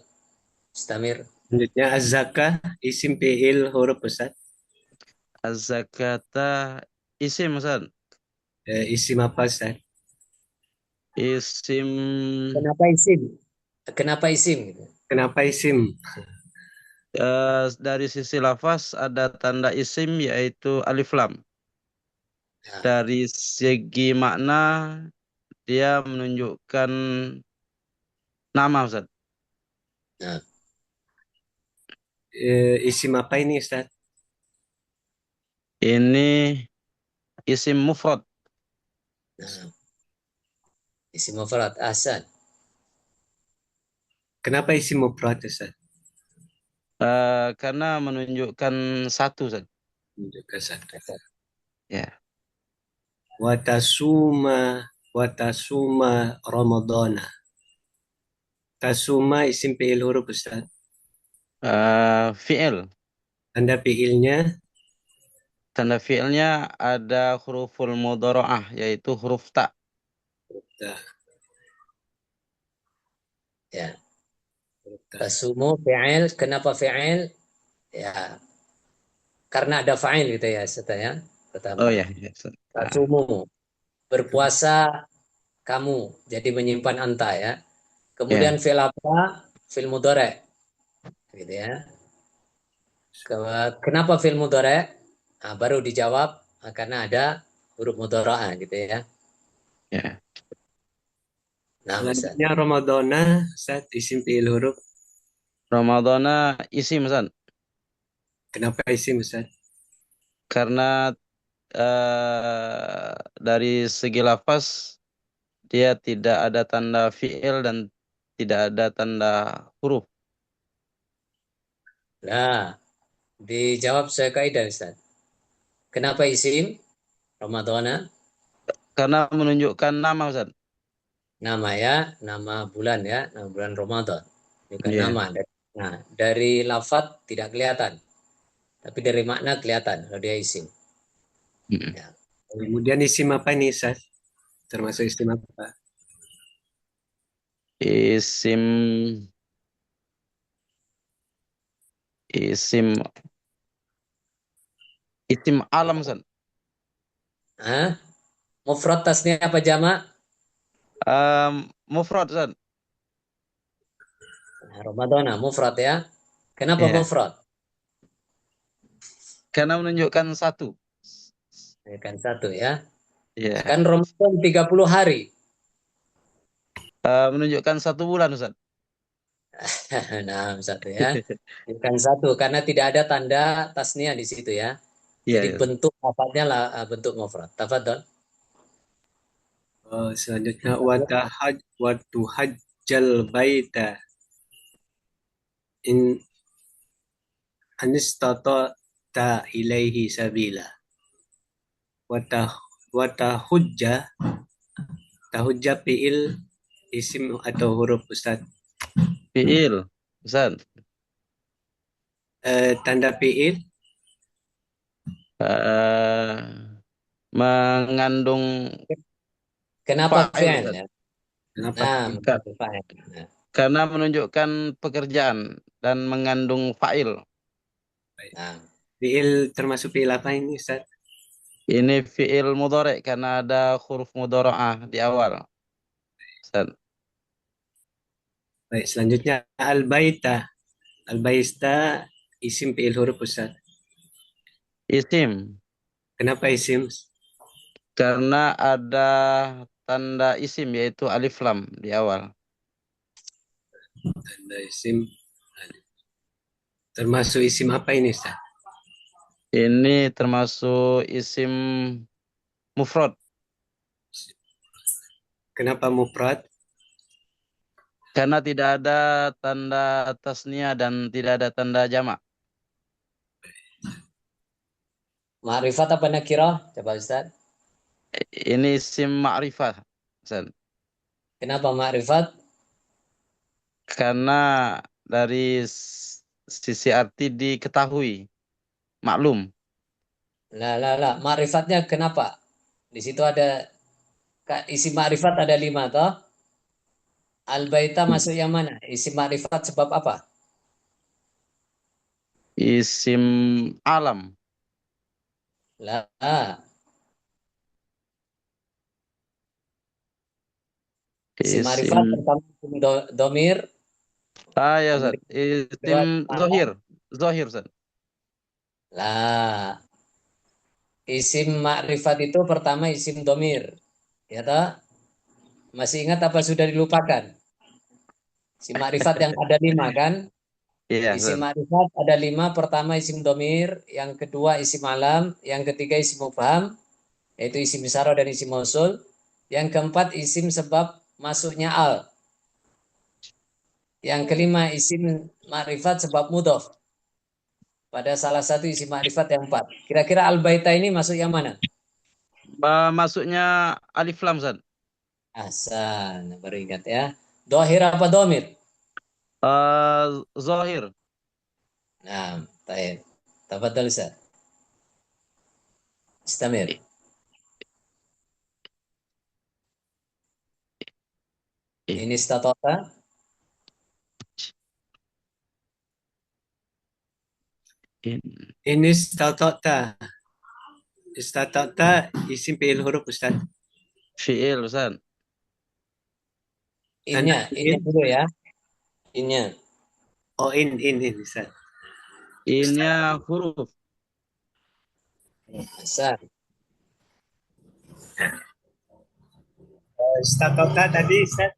Istamir. Selanjutnya az-zakah isim fi'il huruf Ustaz. Az-zakata isim Ustaz. Isim apa Ustaz? Isim Kenapa isim? Kenapa isim? Gitu? Kenapa isim? dari sisi lafaz ada tanda isim yaitu alif lam. Nah, Dari segi makna dia menunjukkan nama Ustaz. nah, Isim apa ini Ustaz? Ini isim mufrad. nah. Isim mufrad asad. Kenapa isim mufrad Ustaz? Karena menunjukkan satu Ustaz. Menunjukkan satu. Ya. Watasuma watasuma Ramadana. Tasuma isim fi'il huruf Ustaz. Fi'il. Tanda fi'ilnya Tanda fi'ilnya ada huruful mudhara'ah yaitu huruf ta. dah, Ya. huruf ta. Tasumu fi'il. Kenapa fi'il? Ya, karena ada fa'il gitu ya, setelahnya. Oh Pertama. ya, ya. Tasumu, berpuasa kamu. Jadi menyimpan anta ya. Kemudian Ya, fil apa? Fil mudhari. Gitu ya. Kenapa fil mudhari? Nah, baru dijawab karena ada huruf mudhara'ah gitu ya. ya. Nah, Ustaz. Selanjutnya Ramadana Ustaz isim fi'il huruf. Ramadana isim Ustaz. Kenapa isim Ustaz? Karena dari segi lafaz dia tidak ada tanda fi'il dan tidak ada tanda huruf. Nah, dijawab sesuai kaidah Ustaz. Kenapa isim? Ramadana, Karena menunjukkan nama Ustaz. nama ya, nama bulan ya, nama bulan Ramadan. Bukan Iya. nama. Nah, dari lafaz tidak kelihatan, tapi dari makna kelihatan kalau dia isim. Mm. Ya. Kemudian isim apa ini Ustaz? Termasuk isim apa? Isim isim isim alam Ustaz. Hah? Mufrad tasnya apa jama'? Mufrad Ustaz. Nah, Ramadana, mufrad ya. Kenapa Iya. mufrad? Karena menunjukkan satu. Ya kan satu ya. Iya. Kan Ramadan 30 hari. Menunjukkan satu bulan Ustaz. Nah, satu ya. Bukan satu karena tidak ada tanda tasnya di situ ya. Iya, Jadi iya. bentuk lafadznya lah bentuk mufrad. Tafadhol. Selanjutnya watuhajjal baita in ta ilaihi sabila. Watah watahujja tahujja fi'il isim atau huruf Ustaz. Fi'il Ustaz. Tanda fi'il Eh, Mengandung Kenapa fa'il fi'il Ustaz. ya? kenapa Nah, fi'il? Ka- fa'il. Nah. Karena menunjukkan pekerjaan dan mengandung fa'il. Nah, Fiil termasuk fiil apa ini Ustaz? Ini fi'il mudhari karena ada huruf mudhara'ah di awal. Ustaz. Baik, selanjutnya al-baita. Al-baista isim fiil huruf Ustaz. Isim. Kenapa isim? Karena ada tanda isim yaitu alif lam di awal. Tanda isim. Termasuk isim apa ini Ustaz? Ini termasuk isim mufrad. Kenapa mufrad? Karena tidak ada tanda tasniah dan tidak ada tanda jamak. ma'rifat apa nakirah? Coba Ustaz. Ini isim ma'rifah. Ustaz. Kenapa ma'rifat? Karena dari sisi arti diketahui, maklum. Lah. Ma'rifatnya kenapa? Di situ ada isi ma'rifat ada 5 toh. Al-baita masuk yang mana? Isi ma'rifat sebab apa? Isim alam. Lah, isi ma'rifat Isim. pertama isim domir, Ya Ustaz. kemudian kedua Isim alam. zohir. Zohir Ustaz. Lah, isim ma'rifat itu pertama isim domir. Ya toh? Masih ingat apa sudah dilupakan? Isim ma'rifat yang ada 5 kan? Iya Isim Ustaz. ma'rifat ada 5, pertama isim domir, yang kedua isim alam, yang ketiga isim mubham, yaitu isim isyarah dan isim mausul. Yang keempat isim sebab masuknya al. Yang kelima isim ma'rifat sebab mudhof pada salah satu isim ma'rifat yang empat. Kira-kira al-baita ini masuk yang mana? Masuknya alif lam Ustaz. Hasan, baru ingat ya. Dohir apa domir? Zohir. Nah, baik. Tafadhal Ustaz. Istamir. I- i- Ini statota. in- Ini istatota. Istatota isim fiil huruf Ustaz. Fi'il Ustaz. Tanda Innya fiil. dulu ya. Innya. Oh in Ustaz. Innya huruf. Hasan. Istatota tadi Ustaz.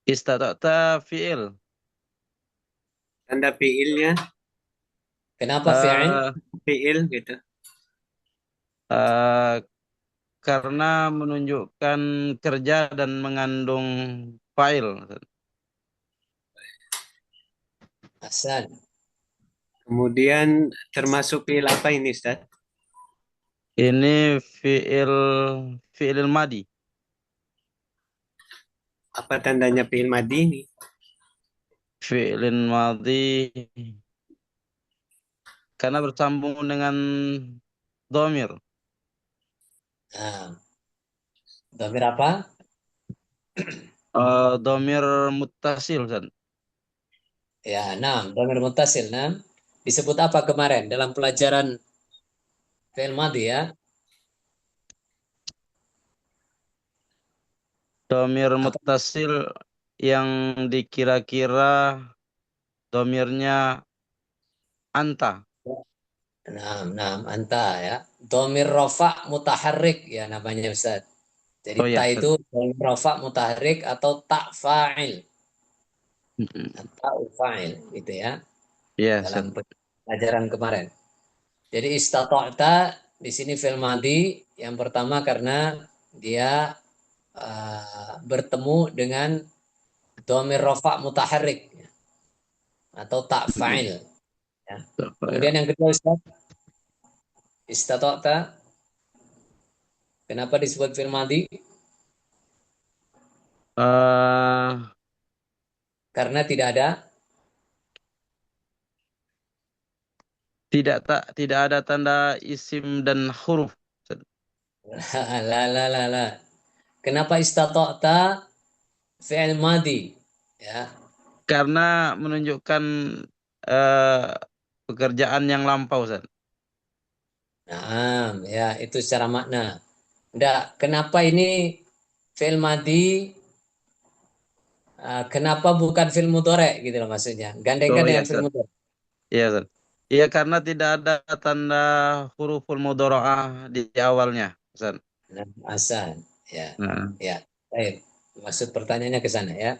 Istata'ta fi'il. Tanda fiilnya Kenapa fi'il? Eh, fiil gitu. eh, karena menunjukkan kerja dan mengandung fa'il. Hasan. Kemudian termasuk fiil apa ini Ustaz? Ini fi'il madi. Apa tandanya fiil madi ini? Fi'il madi karena bersambung dengan domir. Nah, domir apa? Domir muttasil Ustaz. Ya, domir muttasil, disebut apa kemarin dalam pelajaran fi'il madhi ya? Domir Apa? muttasil yang dikira-kira domirnya anta. Anta ya. Domir rofa mutaharrik ya namanya Ustaz. Jadi Oh ta ya Ustaz. itu domir rofa mutaharrik atau tak fa'il. Mm-mm. Ta'u fa'il gitu ya. Iya Dalam Ustaz. pelajaran kemarin. Jadi istata'ta di sini fi'il madhi yang pertama karena dia bertemu dengan domir rofa mutaharrik atau tak Mm-mm. fa'il ya. Apa ya? Kemudian yang kedua Ustaz, istata'ta kenapa disebut fi'il madhi? Eh, Karena tidak ada tidak ada tanda isim dan huruf. Ustaz. la. Kenapa istata'ta fi'il madhi? Ya. Karena menunjukkan eh, pekerjaan yang lampau, Ustaz. Nah, ya itu secara makna. Nggak, kenapa ini fi'il madhi, kenapa bukan fi'il mudhari gitu loh maksudnya. Gandengkan Oh iya, dengan fi'il Ustaz. mudhari. Iya, Ustaz. Iya, karena tidak ada tanda huruful mudharaah di awalnya, Ustaz. Nah, asan. Ya. Nah, Ya. Baik. Maksud pertanyaannya ke sana ya.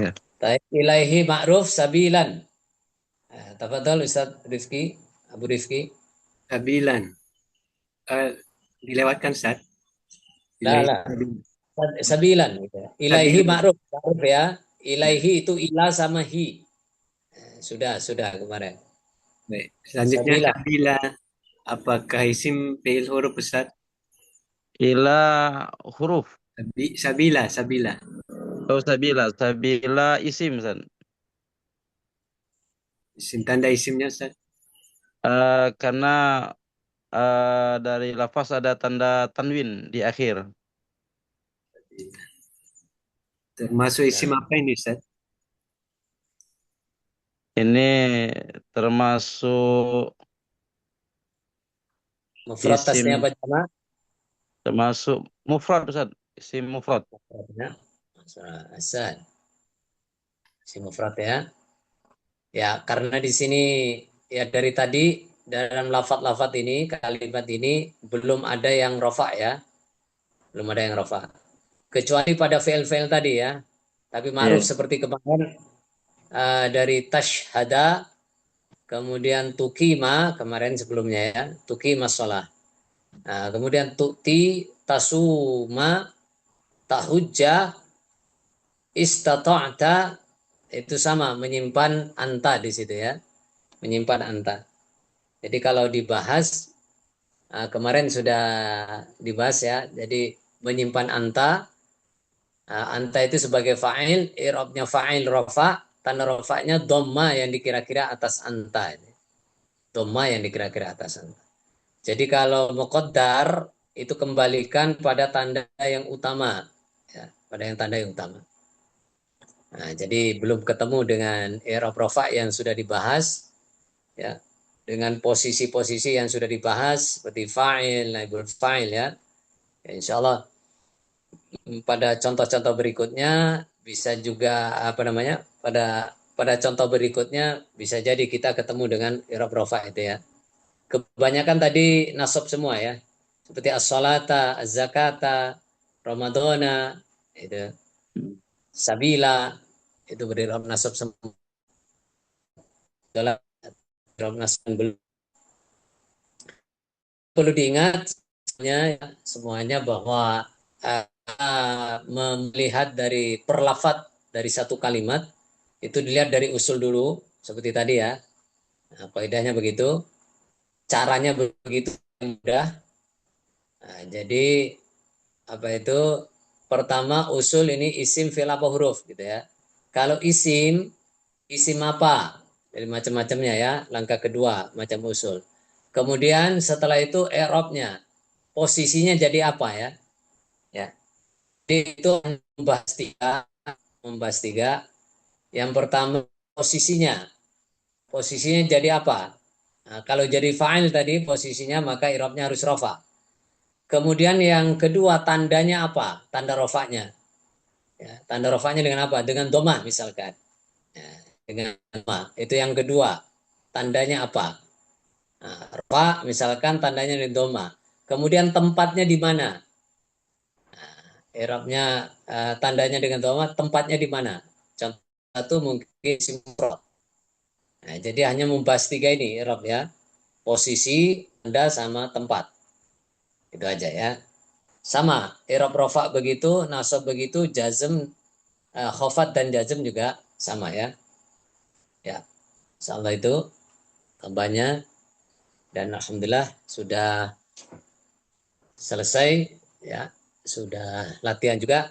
ya. Baik, ilaihi ma'ruf sabilan. Tafadhol Ustaz Rifki, Abu Rifki. Sabilan. Dilewatkan Ustaz. Lah, Ilaihi lah. sabilan. Sabilan gitu ya. Ilaihi Sabilan. ma'ruf. Ma'ruf ya. Ilaihi itu ila sama hi. Sudah kemarin. Baik. Selanjutnya Sabila. sabila. Apakah isim fi'il huruf Ustaz? Ila huruf. Sabila, sabila. Oh, sabila. Sabila isim, Ustaz. Isim tanda isimnya Ustaz. Karena dari lafaz ada tanda tanwin di akhir. Termasuk isim Nah, apa ini Ustaz? Ini termasuk mufrad tasnya isim, apa jama? termasuk mufrad, Ustaz. Isim mufrad. Mufradnya asal. Si mufrad ya. Ya, karena di sini ya dari tadi dalam lafat-lafat ini, kalimat ini belum ada yang rofa ya. Belum ada yang rofa. Kecuali pada fail-fail tadi ya. Tapi ma'ruf Iya. seperti kemarin dari tashhada, kemudian tukima kemarin sebelumnya ya. Tukima sholah. Nah, kemudian tu'ti, tasuma, tahujjah, istata'ta, itu sama menyimpan anta di situ ya. Menyimpan anta. Jadi kalau dibahas kemarin sudah dibahas ya. Jadi menyimpan anta, anta itu sebagai fa'il, i'rabnya fa'il rofa, tanda rofanya dhamma yang dikira-kira atas anta. Dhamma yang dikira-kira atas anta. Jadi kalau muqaddar itu kembalikan pada tanda yang utama, ya, pada yang tanda yang utama. Nah, jadi belum ketemu dengan i'rab rofa yang sudah dibahas, ya, dengan posisi-posisi yang sudah dibahas seperti fa'il, naibul fa'il ya. Ya, insya Allah pada contoh-contoh berikutnya bisa juga apa namanya pada pada contoh berikutnya bisa jadi kita ketemu dengan i'rab rofa itu ya. Kebanyakan tadi nasab semua ya. Seperti as-salata, az-zakata, ramadana, itu sabila, itu beri-i'rab nasab semua. Dalam i'rab nasab perlu diingat semuanya bahwa melihat dari perlafat dari satu kalimat itu dilihat dari usul dulu seperti tadi ya. Nah, kaidahnya begitu, caranya begitu mudah. Nah, jadi apa itu pertama usul ini isim fi'il apa huruf gitu ya. Kalau isim apa? Dari macam-macamnya ya. Langkah kedua macam usul. Kemudian setelah itu i'rabnya. Posisinya jadi apa ya? Ya. Jadi itu membahas tiga. Yang pertama posisinya. Posisinya jadi apa? Nah, kalau jadi fa'il tadi posisinya maka i'rabnya harus rofa. Kemudian yang kedua tandanya apa? Tanda rofanya. Ya, tanda rofanya dengan apa? Dengan doma misalkan. Ya, dengan doma. Itu yang kedua. Tandanya apa? Nah, rofa misalkan tandanya dengan doma. Kemudian tempatnya di mana? I'rabnya tandanya dengan doma, tempatnya di mana? Contoh satu mungkin simprot. Nah, jadi hanya membahas tiga ini i'rab ya. Posisi, tanda sama tempat. Itu aja ya. Sama, i'rab rofa begitu, nasab begitu, jazm, khofat dan jazm juga sama ya. Ya, insyaallah itu tambahnya dan alhamdulillah sudah selesai ya. Sudah latihan juga.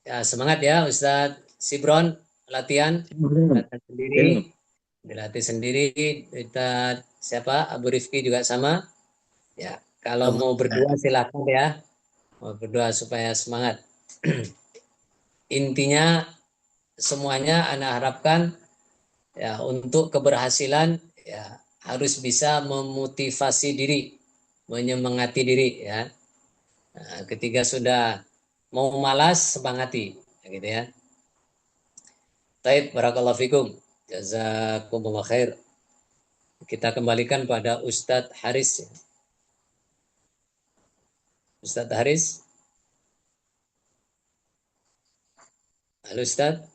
Ya, semangat ya Ustadz Sibron, latihan, latihan sendiri, Ya. dilatih sendiri. Kita siapa? Abu Rifki juga sama. Ya, kalau mau berdua silakan ya. Mau berdua supaya semangat. Intinya semuanya ana harapkan ya untuk keberhasilan ya harus bisa memotivasi diri, menyemangati diri ya. Nah, ketika sudah mau malas semangati gitu ya. Taib, barakallahu fikum. Jazakumullah khair. Kita kembalikan pada Ustadz Haris. Ustadz Haris. Halo Ustadz.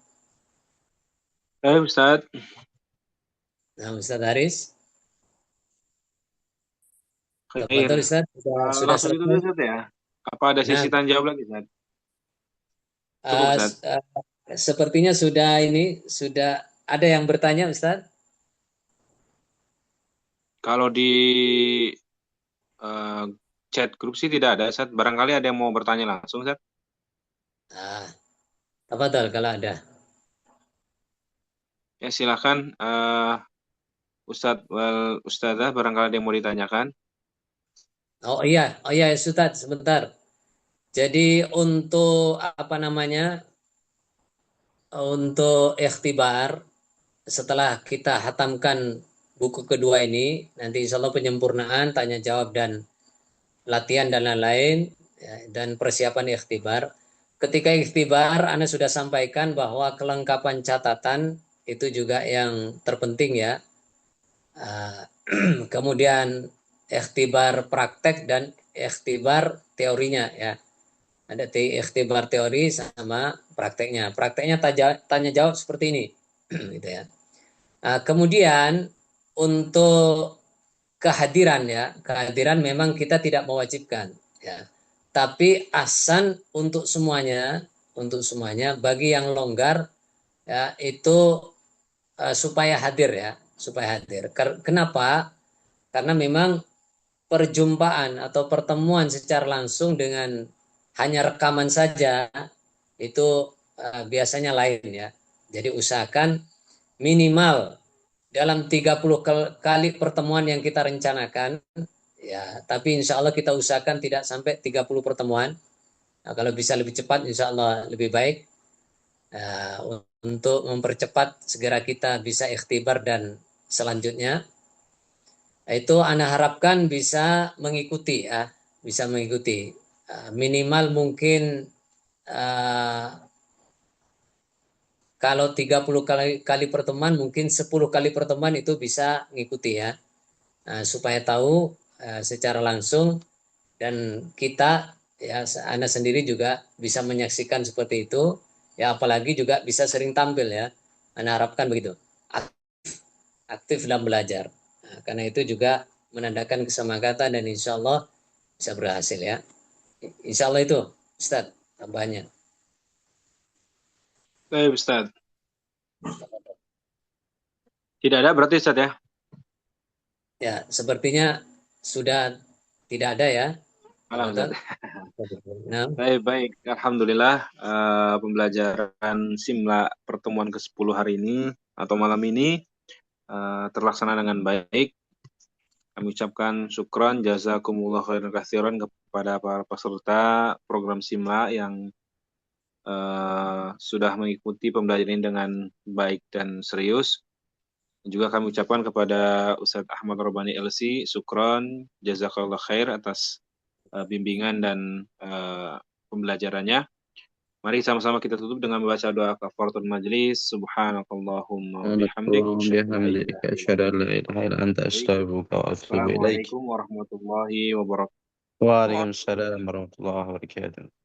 Ustadz. Nah, Ustadz Haris. Khair. Betul Ustadz. Sudah Langsung itu selesai. Ustadz ya. Apa ada sesi tanya jawab lagi Ustadz? Cukup Ustadz. Sepertinya sudah ada yang bertanya Ustadz. Kalau di chat grup sih tidak ada Ustadz. Barangkali ada yang mau bertanya langsung Ustadz. Tafadhal kalau ada. Ya silakan Ustadz Ustadzah barangkali ada yang mau ditanyakan. Oh iya Ustadz sebentar. Jadi untuk untuk ikhtibar setelah kita hatamkan buku kedua ini, nanti insya Allah penyempurnaan, tanya jawab dan latihan dan lain-lain ya, dan persiapan ikhtibar. Ketika ikhtibar, Anda sudah sampaikan bahwa kelengkapan catatan itu juga yang terpenting ya. Kemudian ikhtibar praktek dan ikhtibar teorinya ya. Ada ikhtibar teori sama prakteknya. Prakteknya tanya jawab seperti ini, gitu ya. Kemudian untuk kehadiran ya, kehadiran memang kita tidak mewajibkan ya. Tapi ahsan untuk semuanya bagi yang longgar ya itu supaya hadir ya, supaya hadir. Kenapa? Karena memang perjumpaan atau pertemuan secara langsung dengan hanya rekaman saja itu biasanya lain ya. Jadi usahakan minimal dalam 30 kali pertemuan yang kita rencanakan ya, tapi insya Allah kita usahakan tidak sampai 30 pertemuan. Nah, kalau bisa lebih cepat insya Allah lebih baik. Untuk mempercepat segera kita bisa ikhtibar dan selanjutnya itu Anda harapkan bisa mengikuti ya, bisa mengikuti minimal mungkin kalau 30 kali pertemuan mungkin 10 kali pertemuan itu bisa mengikuti ya, supaya tahu secara langsung dan kita ya Anda sendiri juga bisa menyaksikan seperti itu ya, apalagi juga bisa sering tampil ya, Anda harapkan begitu, aktif dalam belajar. Nah, karena itu juga menandakan kesemangatan dan insya Allah bisa berhasil ya. Insya Allah itu Ustadz tambahannya. Baik Ustadz. Tidak ada berarti Ustadz ya? Ya sepertinya sudah tidak ada ya. Alhamdulillah. Nah. Baik. Alhamdulillah pembelajaran Simla pertemuan ke-10 hari ini atau malam ini terlaksana dengan baik. Kami ucapkan syukran jazakumullah khairan katsiran kepada para peserta program Simla yang sudah mengikuti pembelajaran ini dengan baik dan serius. Juga kami ucapkan kepada Ustadz Ahmad Robani LC syukran jazakallah khair atas bimbingan dan pembelajarannya. Mari sama-sama kita tutup dengan membaca doa kafaratul majlis. Subhanakallahumma wa bihamdik. Asyhadu an la ilaha illa anta astaghfiruka wa atubu ilaik. Assalamualaikum warahmatullahi wabarakatuh. Waalaikumsalam warahmatullahi wabarakatuh.